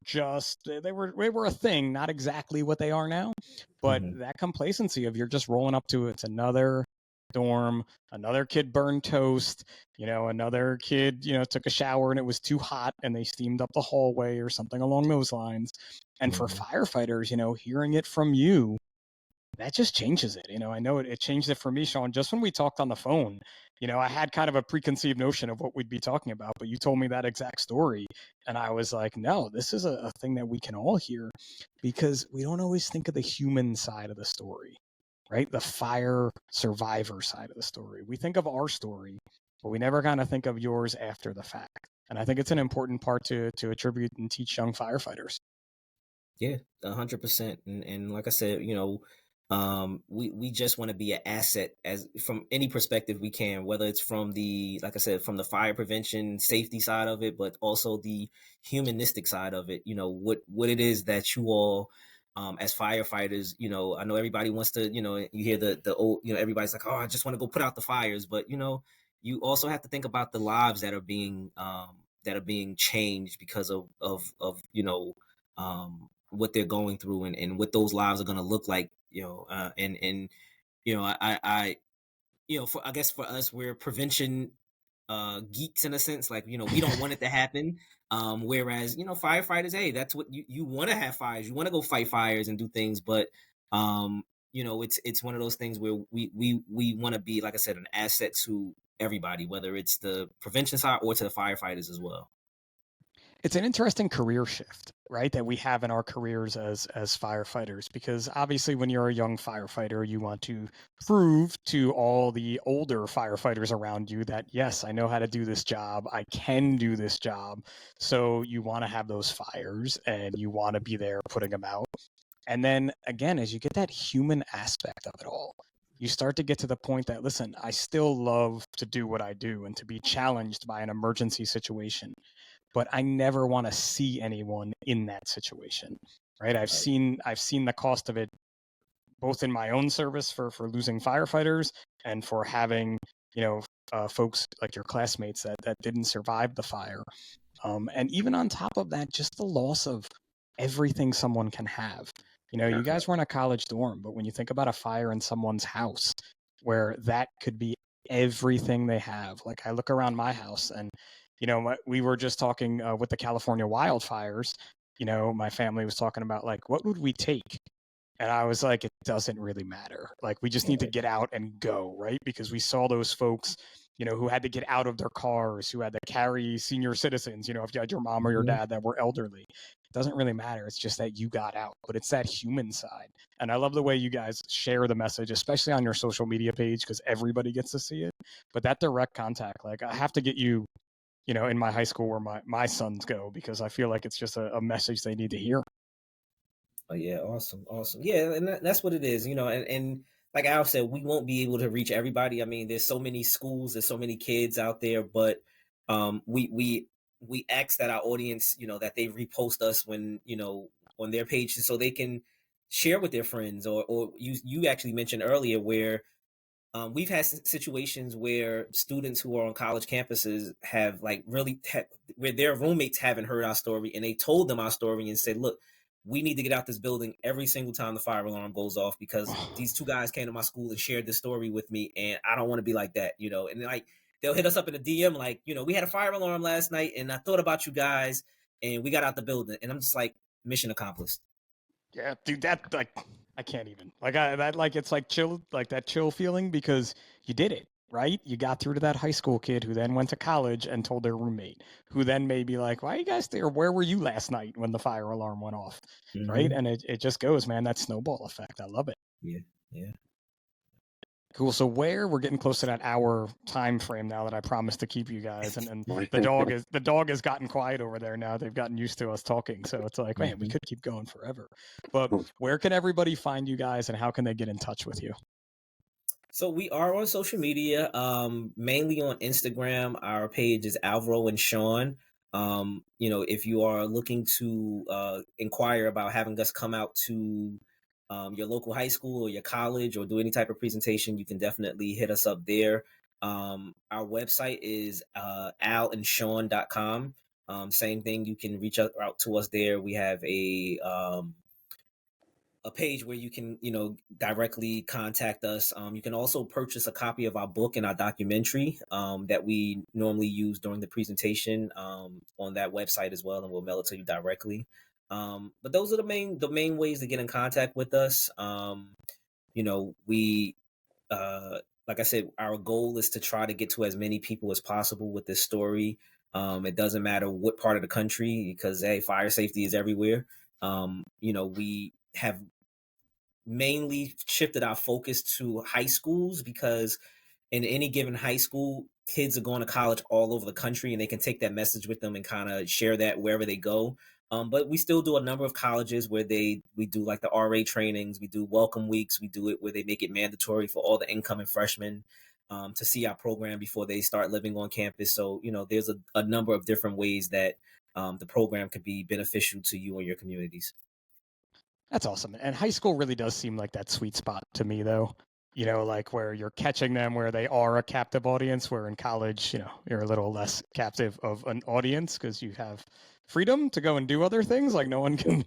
they were a thing, not exactly what they are now, but that complacency of you're just rolling up to it's another dorm, another kid burned toast, another kid, took a shower and it was too hot and they steamed up the hallway or something along those lines. And for firefighters, hearing it from you, that just changes it. I know it changed it for me, Shawn. Just when we talked on the phone, I had kind of a preconceived notion of what we'd be talking about, but you told me that exact story. And I was like, no, this is a thing that we can all hear, because we don't always think of the human side of the story, right? The fire survivor side of the story. We think of our story, but we never kind of think of yours after the fact. And I think it's an important part to attribute and teach young firefighters.
Yeah, 100%. And like I said, we just want to be an asset as from any perspective we can, whether it's from like I said, from the fire prevention safety side of it, but also the humanistic side of it. What it is that you all, as firefighters, I know everybody wants to, you hear the old, everybody's like, oh, I just want to go put out the fires, but you also have to think about the lives that are being changed because of what they're going through and what those lives are going to look like, I I guess for us, we're prevention geeks in a sense, like, we don't want it to happen. Whereas, firefighters, hey, that's what you want to have fires, you want to go fight fires and do things, but it's one of those things where we want to be, like I said, an asset to everybody, whether it's the prevention side or to the firefighters as well.
It's an interesting career shift, right, that we have in our careers as firefighters, because obviously when you're a young firefighter, you want to prove to all the older firefighters around you that, yes, I know how to do this job, I can do this job. So you want to have those fires and you want to be there putting them out. And then again, as you get that human aspect of it all, you start to get to the point that, listen, I still love to do what I do and to be challenged by an emergency situation, but I never want to see anyone in that situation, right? I've seen the cost of it, both in my own service for losing firefighters and for having, folks like your classmates that didn't survive the fire. And even on top of that, just the loss of everything someone can have. You guys were in a college dorm, but when you think about a fire in someone's house, where that could be everything they have. Like, I look around my house and, we were just talking with the California wildfires, my family was talking about, like, what would we take? And I was like, it doesn't really matter. Like, we just need to get out and go, right? Because we saw those folks, who had to get out of their cars, who had to carry senior citizens, if you had your mom or your dad that were elderly. It doesn't really matter. It's just that you got out, but it's that human side. And I love the way you guys share the message, especially on your social media page, because everybody gets to see it. But that direct contact, like, I have to get you, in my high school where my sons go, because I feel like it's just a message they need to hear.
Oh yeah, awesome. Yeah, and that's what it is, and like Al said, we won't be able to reach everybody. I mean, there's so many schools, there's so many kids out there, but we ask that our audience, that they repost us when, on their pages, so they can share with their friends, or you actually mentioned earlier where we've had situations where students who are on college campuses have, like, where their roommates haven't heard our story, and they told them our story and said, look, we need to get out this building every single time the fire alarm goes off, because these two guys came to my school and shared this story with me, and I don't want to be like that, and like, they'll hit us up in a DM like, we had a fire alarm last night, and I thought about you guys, and we got out the building, and I'm just like, mission accomplished.
Yeah, dude, that like I can't even like it's like chill, like that chill feeling because you did it. Right? You got through to that high school kid who then went to college and told their roommate, who then may be like, why are you guys there? Where were you last night when the fire alarm went off? Right? And it just goes, man, that snowball effect. I love it.
Yeah.
Cool. So we're getting close to that hour time frame now that I promised to keep you guys, and the dog has gotten quiet over there now. They've gotten used to us talking, so it's like, man, we could keep going forever. But where can everybody find you guys, and how can they get in touch with you?
So we are on social media, mainly on Instagram. Our page is Alvaro and Shawn. If you are looking to inquire about having us come out to your local high school or your college or do any type of presentation, you can definitely hit us up there. Our website is alandshawn.com. Same thing, you can reach out to us there. We have a page where you can, directly contact us. You can also purchase a copy of our book and our documentary that we normally use during the presentation on that website as well, and we'll mail it to you directly. But those are the main ways to get in contact with us. We like I said, our goal is to try to get to as many people as possible with this story. It doesn't matter what part of the country, because fire safety is everywhere. We have mainly shifted our focus to high schools because in any given high school, kids are going to college all over the country, and they can take that message with them and kind of share that wherever they go. But we still do a number of colleges where we do like the RA trainings, we do welcome weeks, we do it where they make it mandatory for all the incoming freshmen to see our program before they start living on campus. So, there's a number of different ways that the program could be beneficial to you and your communities.
That's awesome. And high school really does seem like that sweet spot to me, though. Like where you're catching them where they are a captive audience, where in college, you're a little less captive of an audience because you have freedom to go and do other things. Like no one can,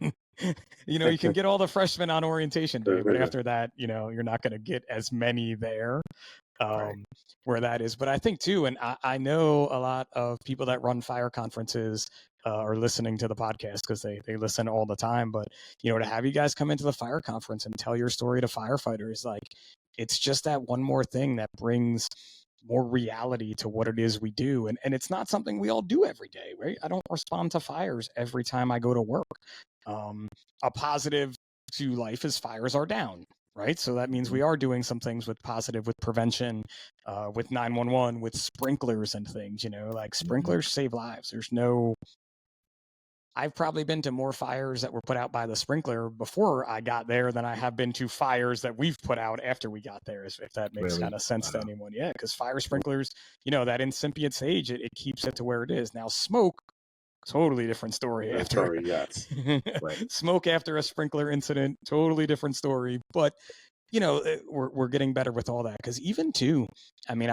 you can get all the freshmen on orientation day, but after that, you're not going to get as many there. Where that is. But I think too, and I know a lot of people that run fire conferences are listening to the podcast because they listen all the time. But, to have you guys come into the fire conference and tell your story to firefighters, like it's just that one more thing that brings more reality to what it is we do. And it's not something we all do every day, right? I don't respond to fires every time I go to work. A positive to life is fires are down. Right. So that means we are doing some things with prevention, with 911, with sprinklers and things, like sprinklers save lives. I've probably been to more fires that were put out by the sprinkler before I got there than I have been to fires that we've put out after we got there, if that makes kind of sense to anyone. Yeah. Because fire sprinklers, that incipient stage, it keeps it to where it is. Now, smoke, totally different story after
yes.
Smoke after a sprinkler incident, totally different story. But we're getting better with all that because even too, I mean,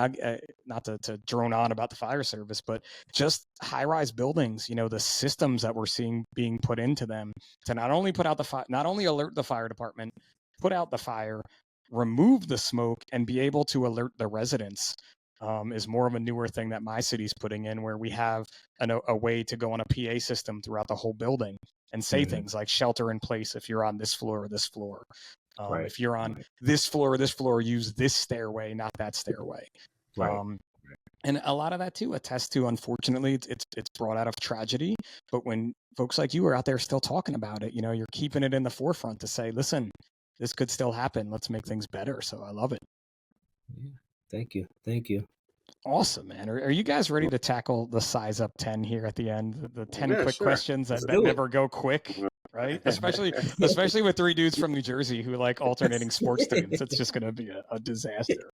not to drone on about the fire service, but just high-rise buildings, the systems that we're seeing being put into them to not only put out the fire, not only alert the fire department, put out the fire, remove the smoke, and be able to alert the residents. Is more of a newer thing that my city's putting in, where we have a way to go on a PA system throughout the whole building and say things like shelter in place if you're on this floor or this floor. If you're on this floor or this floor, use this stairway, not that stairway. And a lot of that too attests to, unfortunately, it's brought out of tragedy. But when folks like you are out there still talking about it, you're keeping it in the forefront to say, listen, this could still happen. Let's make things better. So I love it.
Yeah. Thank you.
Awesome, man. Are you guys ready to tackle the size up 10 here at the end? The 10 quick questions that never go quick, right? Especially with three dudes from New Jersey who like alternating sports teams. It's just going to be a disaster.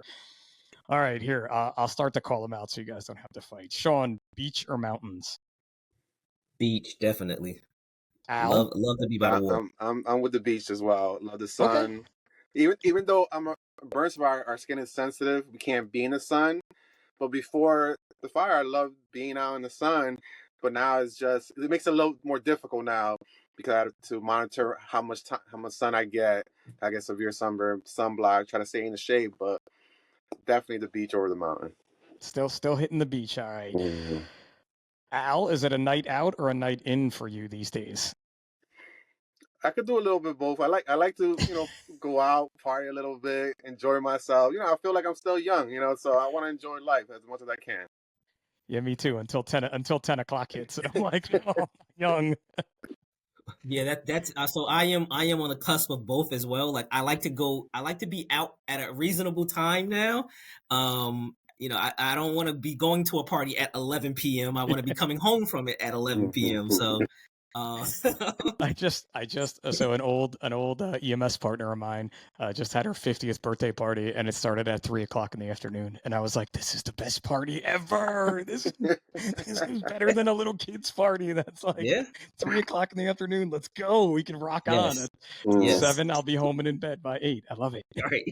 All right, here. I'll start to call them out so you guys don't have to fight. Shawn, beach or mountains?
Beach, definitely.
Al?
Love to be by the water.
I'm with the beach as well. Love the sun. Okay. Even though burns of our skin is sensitive, we can't be in the sun. But before the fire, I loved being out in the sun. But now it makes it a little more difficult now because I have to monitor how much sun I get. I get severe sunburn, sunblock, try to stay in the shade, but definitely the beach over the mountain.
Still hitting the beach. All right.
Mhm.
Al, is it a night out or a night in for you these days?
I could do a little bit both. I like to, go out, party a little bit, enjoy myself. I feel like I'm still young, so I want to enjoy life as much as I can.
Yeah, me too. Until 10 o'clock hits, and I'm like, oh, young.
Yeah, that's so I am on the cusp of both as well. Like I like to be out at a reasonable time now. I don't want to be going to a party at 11 p.m. I want to be coming home from it at 11 p.m. So
I just so an old EMS partner of mine just had her 50th birthday party, and it started at 3 o'clock in the afternoon, and I was like, this is the best party ever. This is better than a little kid's party that's like
yeah,
3 o'clock in the afternoon. Let's go. We can rock on
yes,
at
yes.
7. I'll be home and in bed by 8. I love it.
All right.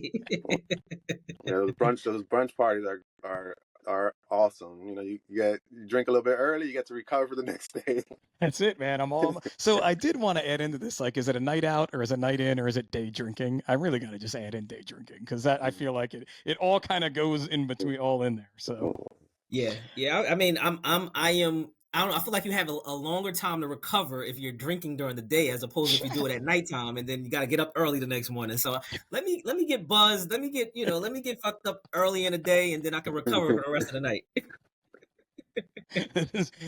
Yeah, those brunch parties are awesome. You drink a little bit early, you get to recover for the next day.
That's it, man. I'm all so I did want to add into this, like, is it a night out or is it a night in or is it day drinking? I really got to just add in day drinking because that I feel like it all kind of goes in between, all in there. So
yeah. I mean, I don't know. I feel like you have a longer time to recover if you're drinking during the day as opposed to if you do it at nighttime and then you got to get up early the next morning. So let me get buzzed. Let me get fucked up early in the day and then I can recover for the rest of the night.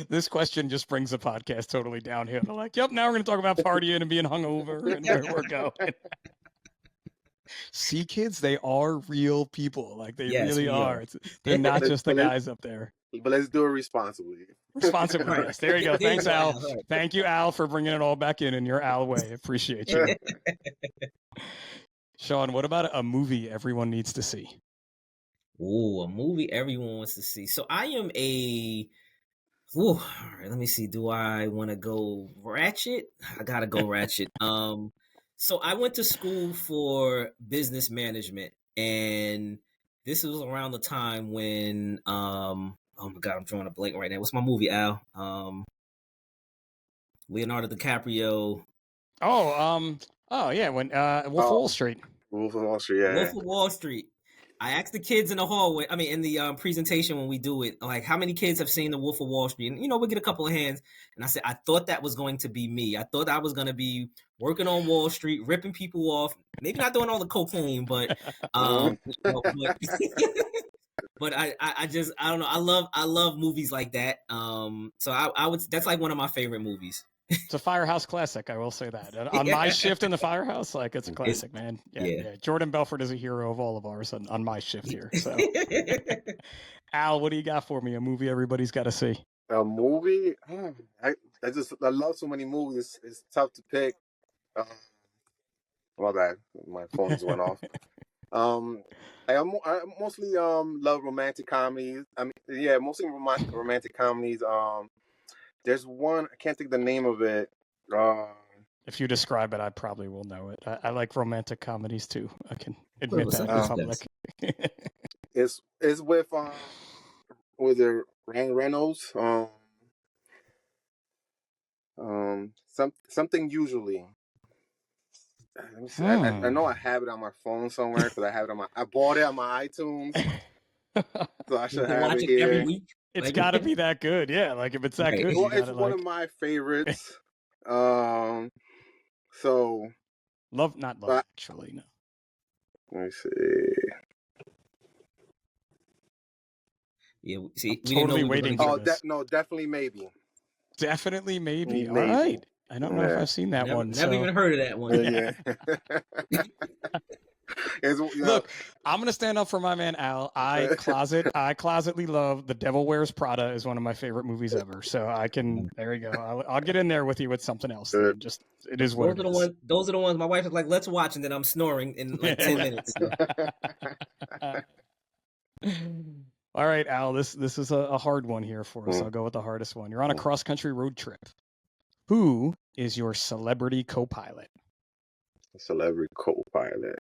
This question just brings the podcast totally downhill. They're like, yep, now we're going to talk about partying and being hungover and where we're going. See, kids, they are real people. Like, they really are. They're not just the guys up there.
But let's do it responsibly.
Responsibly,
Right.
yes. There you go. Thanks,
you go,
Al.
Al. Right.
Thank you, Al, for bringing it all back in your Al way. Appreciate you. Shawn, what about a movie everyone needs to see?
Ooh, a movie everyone wants to see. So I am all right, let me see. Do I want to go ratchet? I gotta go ratchet. So I went to school for business management, and this was around the time when oh my god, I'm drawing a blank right now. What's my movie, Al? Leonardo DiCaprio.
Oh yeah, when Wolf of Wall Street.
Wolf of Wall Street, yeah.
Wolf of Wall Street. I asked the kids in the hallway, in the presentation when we do it, like, how many kids have seen the Wolf of Wall Street? And, we get a couple of hands. And I said, I thought that was going to be me. I thought I was going to be working on Wall Street, ripping people off, maybe not doing all the cocaine, but, but I just, I don't know. I love movies like that. So I would, that's like one of my favorite movies.
It's a Firehouse classic, I will say that. On my shift in the Firehouse, like, it's a classic, man. Yeah. Jordan Belfort is a hero of all of ours on my shift here. So, Al, what do you got for me? A movie everybody's got to see.
A movie? I love so many movies. It's tough to pick. My bad, my phone just went off. I mostly love romantic comedies. Mostly romantic comedies. There's one, I can't think of the name of it.
If you describe it, I probably will know it. I like romantic comedies too. I can admit that in public.
It's with was it Ryan Reynolds? Something usually. Let me see. I know I have it on my phone somewhere because I bought it on my iTunes. So I should have it here
every week.
It's got to be that good, yeah. Like, if it's that good,
well, it's one of my favorites. So
not love, actually, no.
Let me see.
Yeah, see,
I'm totally waiting for this.
No, definitely maybe.
Definitely maybe. All right. I don't know if I've seen that one.
Never even heard of that one.
Yeah.
Look, I'm gonna stand up for my man Al. I closetly love The Devil Wears Prada is one of my favorite movies ever. So I can. There you go. I'll get in there with you with something else. Just it is what it is.
Those are the ones my wife is like, let's watch, and then I'm snoring in like 10 minutes. So.
All right, Al. This is a hard one here for us. I'll go with the hardest one. You're on a cross country road trip. Who is your celebrity co-pilot?
Celebrity co-pilot.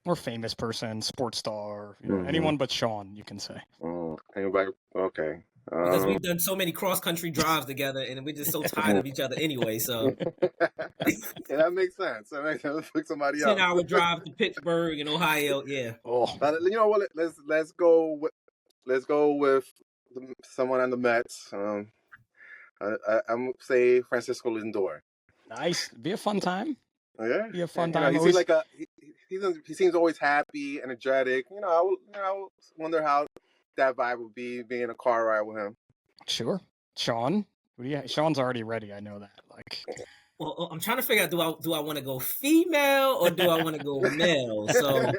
Or famous person, sports star, anyone but Shawn, you can say.
Anybody? Okay.
Because we've done so many cross-country drives together, and we're just so tired of each other anyway. So
yeah, that makes sense. That makes sense. Pick somebody else.
10-hour drive to Pittsburgh in Ohio. Yeah.
You know what? Let's go with let's go with someone on the Mets. I'm say Francisco Lindor.
Nice. Be a fun time.
Yeah,
Be a fun
you know,
time.
he
Always.
seems like he seems always happy, energetic. I wonder how that vibe would be being in a car ride with him.
Sure. Shawn? Shawn's already ready. I know that. Like,
Well, I'm trying to figure out, do I want to go female or do I want to go male? So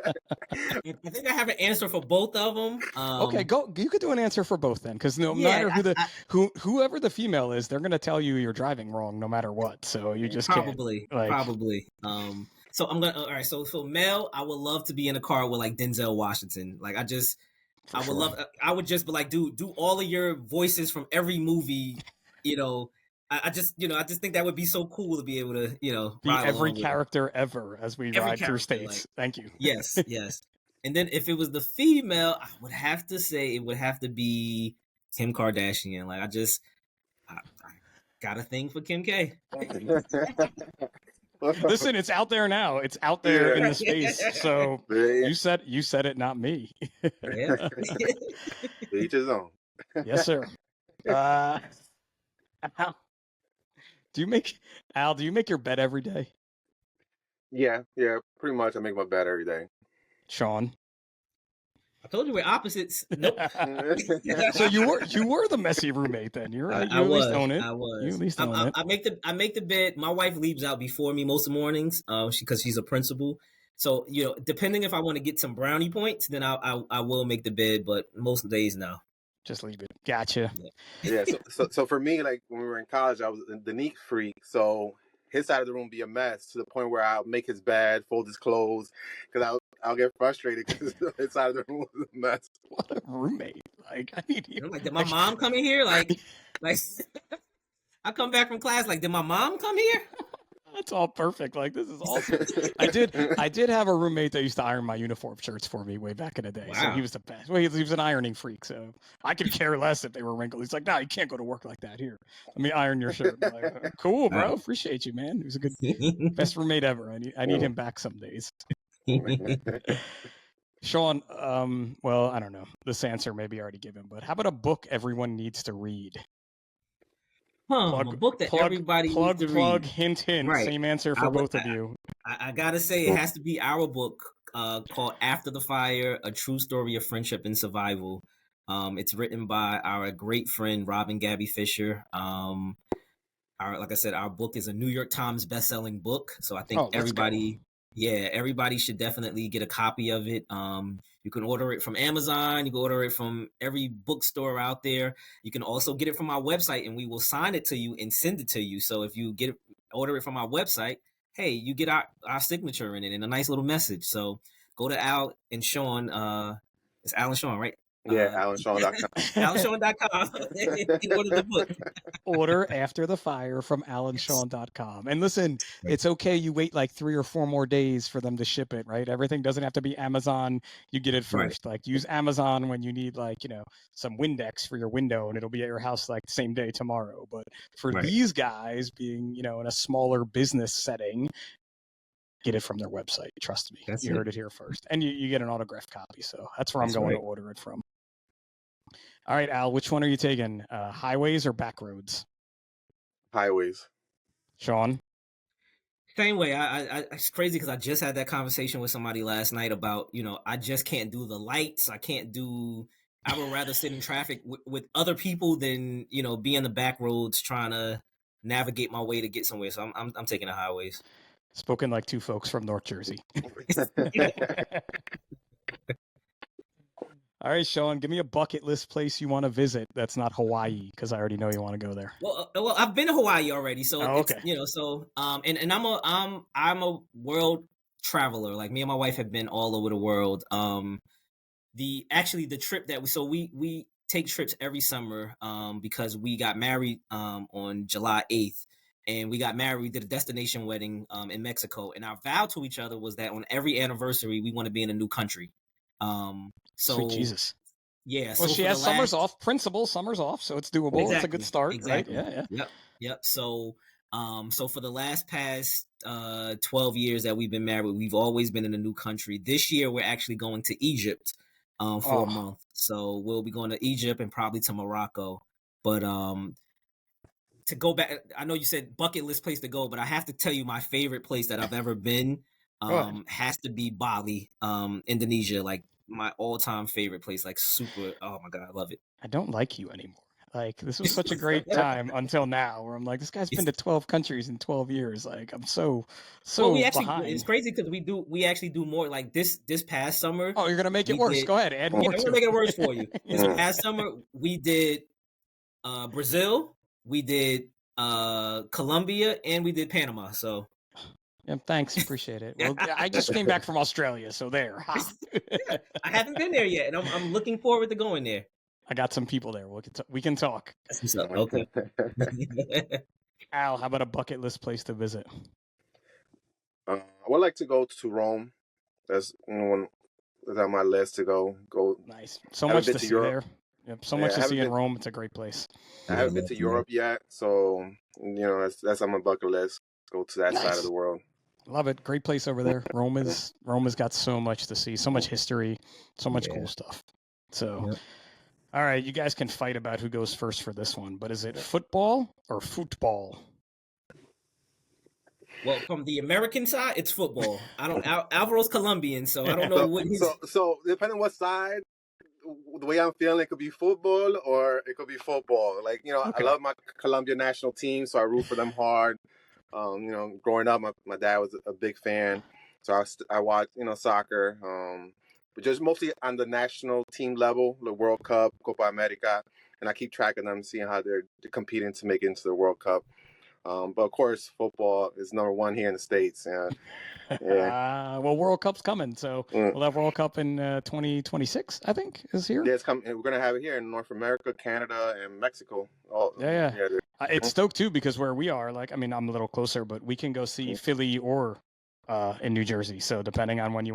I think I have an answer for both of them.
okay, go. You could do an answer for both then, because no
Yeah,
matter whoever the female is, they're gonna tell you you're driving wrong no matter what. So you just
probably. So I'm gonna. All right. So male, I would love to be in a car with like Denzel Washington. Like I would love. I would just be like, do all of your voices from every movie. I just think that would be so cool to be able to
be
ride
every
along
character ever as we ride through states. Thank you.
Yes. And then if it was the female, I would have to say it would have to be Kim Kardashian. Like I got a thing for Kim K.
Listen, it's out there now. It's out there in the space. So you said it, not me.
Yeah.
Each his own.
Yes, sir. Al, do you make your bed every day?
Yeah, pretty much. I make my bed every day.
Shawn?
I told you we're opposites. Nope.
So you were the messy roommate then. You're right. You at least own it.
I was.
You at least own it.
I make the bed. My wife leaves out before me most of the mornings. Because she's a principal. So depending if I want to get some brownie points, then I will make the bed. But most of the days, no.
Just leave it. Gotcha.
Yeah. So for me, like when we were in college, I was the neat freak. So his side of the room be a mess to the point where I'll make his bed, fold his clothes, because I'll get frustrated because his side of the room was a mess.
What a roommate! Like I need you.
Like, did my mom come in here? Like I come back from class. Like, did my mom come here?
That's all perfect. Like, this is awesome. I did have a roommate that used to iron my uniform shirts for me way back in the day.
Wow.
So he was the best. Well, he was an ironing freak, so I could care less if they were wrinkled. He's like, no, you can't go to work like that. Here, let me iron your shirt. I'm like, cool, bro.
Wow.
Appreciate you, man. He was a good, best roommate ever. I need him back some days. Shawn, well, I don't know. This answer may be already given, but how about a book everyone needs to read?
A book that everybody needs to read.
Hint.
Right.
Same answer for both of you.
I gotta say, it has to be our book called After the Fire, A True Story of Friendship and Survival. It's written by our great friend, Robin Gabby Fisher. Like I said, our book is a New York Times best-selling book. So I think everybody should definitely get a copy of it. You can order it from Amazon. You can order it from every bookstore out there. You can also get it from our website, and we will sign it to you and send it to you. So if you order it from our website, hey, you get our signature in it and a nice little message. So go to Al and Shawn. It's Al and Shawn, right?
Yeah, AlanShawn.com.
AlanShawn.com. Order the book.
Order After the Fire from AlanShawn.com. And listen, it's okay. You wait like 3 or 4 more days for them to ship it, right? Everything doesn't have to be Amazon. You get it first. Like use Amazon when you need some Windex for your window, and it'll be at your house like the same day tomorrow. But for these guys being, in a smaller business setting, get it from their website. Trust me. You heard it here first. And you get an autographed copy. So that's where I'm going to order it from. All right, Al, which one are you taking? Highways or back roads?
Highways.
Shawn?
Same way. I it's crazy because I just had that conversation with somebody last night about, I just can't do the lights. I would rather sit in traffic with other people than, be in the back roads trying to navigate my way to get somewhere. So I'm taking the highways.
Spoken like 2 folks from North Jersey. All right, Shawn, give me a bucket list place you want to visit that's not Hawaii, because I already know you want to go there.
Well, I've been to Hawaii already, so
okay.
And I'm a world traveler. Like me and my wife have been all over the world. The trip that we take trips every summer because we got married on July 8th. And we got married, we did a destination wedding in Mexico. And our vow to each other was that on every anniversary, we want to be in a new country.
Sweet Jesus.
Yeah.
Well, she has summers off. Principal summers off, so it's doable.
Exactly,
it's a good start,
exactly.
Right? Yeah.
Yep. So for the past 12 years that we've been married, we've always been in a new country. This year, we're actually going to Egypt for a month. So we'll be going to Egypt and probably to Morocco. But to go back, I know you said bucket list place to go, but I have to tell you my favorite place that I've ever been has to be Bali, Indonesia. Like my all-time favorite place. Like super. Oh my god, I love it.
I don't like you anymore. Like, this was such a great time until now, where I'm like, this guy's been to 12 countries in 12 years. Like, I'm so
Well, we actually,
behind.
it's crazy because we actually do more. Like this past summer.
Oh, you're gonna make it worse. Go ahead, add more.
Yeah, we're gonna make it worse for you. This past summer we did Brazil, we did Colombia, and we did Panama. So
yeah, thanks, appreciate it. Well, I just came back from Australia, so there.
Yeah, I haven't been there yet, and I'm looking forward to going there.
I got some people there. We can talk.
That's what's up. Okay.
Al, how about a bucket list place to visit?
I would like to go to Rome. That's one that's on my list to go.
Nice. So much to see there. Yep, so much to see in Rome. It's a great place.
I haven't been to Europe yet, so that's on my bucket list. Go to that side of the world.
Love it. Great place over there. Rome has got so much to see, so much history, so much cool stuff. So, all right, you guys can fight about who goes first for this one, but is it football or football?
Well, from the American side, it's football. Alvaro's Colombian, so I don't know what his...
So depending on what side, the way I'm feeling, it could be football or it could be football. Like, I love my Colombia national team, so I root for them hard. Growing up, my dad was a big fan, so I watched, soccer, but just mostly on the national team level, the World Cup, Copa America, and I keep track of them, seeing how they're competing to make it into the World Cup. But of course, football is number one here in the States.
Yeah. Well, World Cup's coming, so we'll have World Cup in 2026, I think, is here.
Yeah, it's coming. We're going to have it here in North America, Canada, and Mexico.
It's stoked, too, because where we are, I'm a little closer, but we can go see Philly or in New Jersey. So depending on when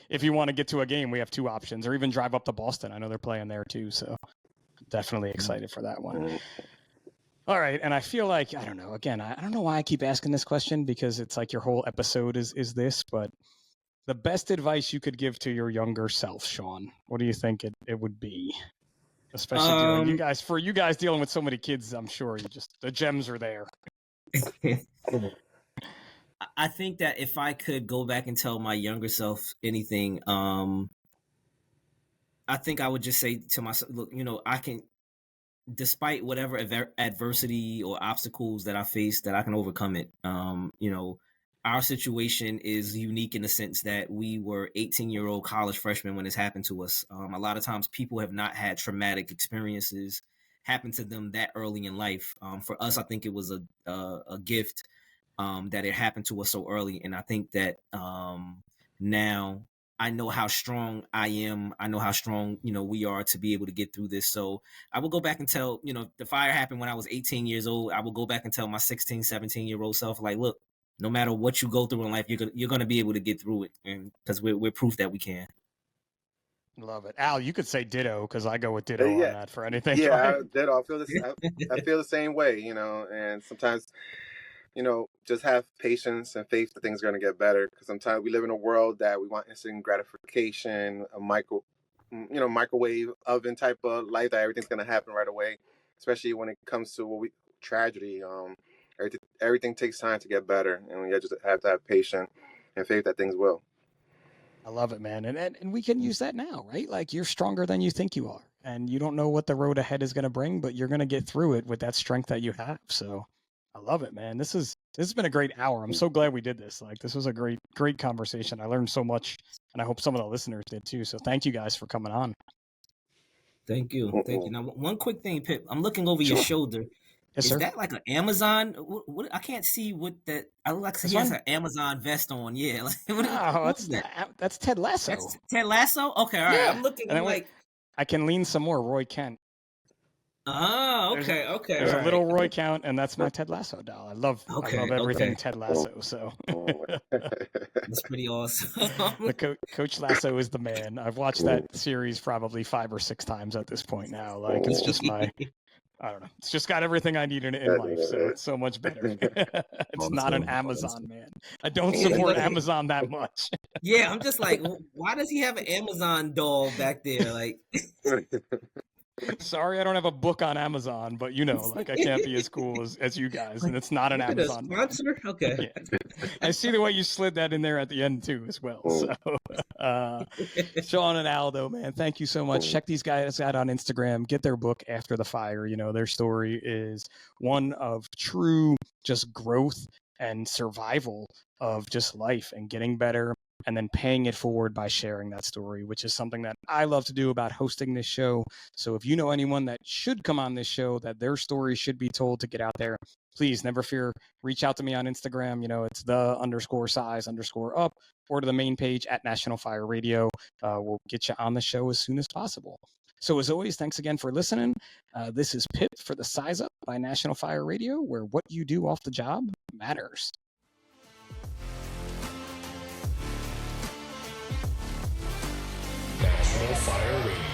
if you want to get to a game, we have two options, or even drive up to Boston. I know they're playing there, too, so definitely excited for that one. All right, and I feel like, I don't know, again, I don't know why I keep asking this question, because it's like your whole episode is this, but the best advice you could give to your younger self, Shawn, what do you think it would be? Especially you guys dealing with so many kids, I'm sure the gems are there.
I think that if I could go back and tell my younger self anything, I think I would just say to myself, look, I can, despite whatever adversity or obstacles that I face, that I can overcome it. Our situation is unique in the sense that we were 18-year-old college freshmen when this happened to us. A lot of times people have not had traumatic experiences happen to them that early in life. For us, I think it was a gift that it happened to us so early. And I think that now I know how strong I am. I know how strong, we are to be able to get through this. So I will go back and tell, the fire happened when I was 18 years old. I will go back and tell my 16, 17-year-old self, like, look, no matter what you go through in life, you're going to be able to get through it. And because we're proof that we can.
Love it. Al, you could say ditto, because I go with ditto on that for anything.
Yeah,
right?
ditto. I feel the same way, and sometimes, just have patience and faith that things are going to get better. Because sometimes we live in a world that we want instant gratification, a microwave oven type of life, that everything's going to happen right away. Especially when it comes to tragedy. Everything takes time to get better, and we just have to have patience and faith that things will.
I love it, man. And we can use that now, right? Like, you're stronger than you think you are, and you don't know what the road ahead is going to bring, but you're going to get through it with that strength that you have. So I love it, man. This has been a great hour. I'm so glad we did this. Like, this was a great conversation. I learned so much, and I hope some of the listeners did too. So thank you guys for coming on.
Thank you. Now, one quick thing, Pip. I'm looking over your shoulder.
Yes,
is
sir.
That like an Amazon? What I can't see what that. I look like he has an Amazon vest on. Yeah.
That's Ted Lasso.
That's Ted Lasso. Okay, all right. Yeah. I'm looking like.
I can lean some more. Roy Kent.
Oh, okay.
There's a little Roy Kent, and that's my Ted Lasso doll. I love everything Ted Lasso. So
that's pretty awesome.
Coach Lasso is the man. I've watched that series probably 5 or 6 times at this point now. Like, it's just I don't know. It's just got everything I need in life, so it's so much better. It's not an Amazon man. I don't support Amazon that much.
Yeah, I'm just like, why does he have an Amazon doll back there? Like,
sorry, I don't have a book on Amazon, but like I can't be as cool as you guys, and it's not an Amazon
sponsor. Okay.
Yeah. I see the way you slid that in there at the end too, as well. So, Shawn and Aldo, man, thank you so much. Check these guys out on Instagram. Get their book, After the Fire. Their story is one of true just growth and survival of just life and getting better, and then paying it forward by sharing that story, which is something that I love to do about hosting this show. So if you know anyone that should come on this show, that their story should be told to get out there, please never fear, reach out to me on Instagram. It's the_size_up, or to the main page at National Fire Radio. We'll get you on the show as soon as possible. So as always, thanks again for listening. This is Pip for the Size Up by National Fire Radio, where what you do off the job matters.
National Fire Radio.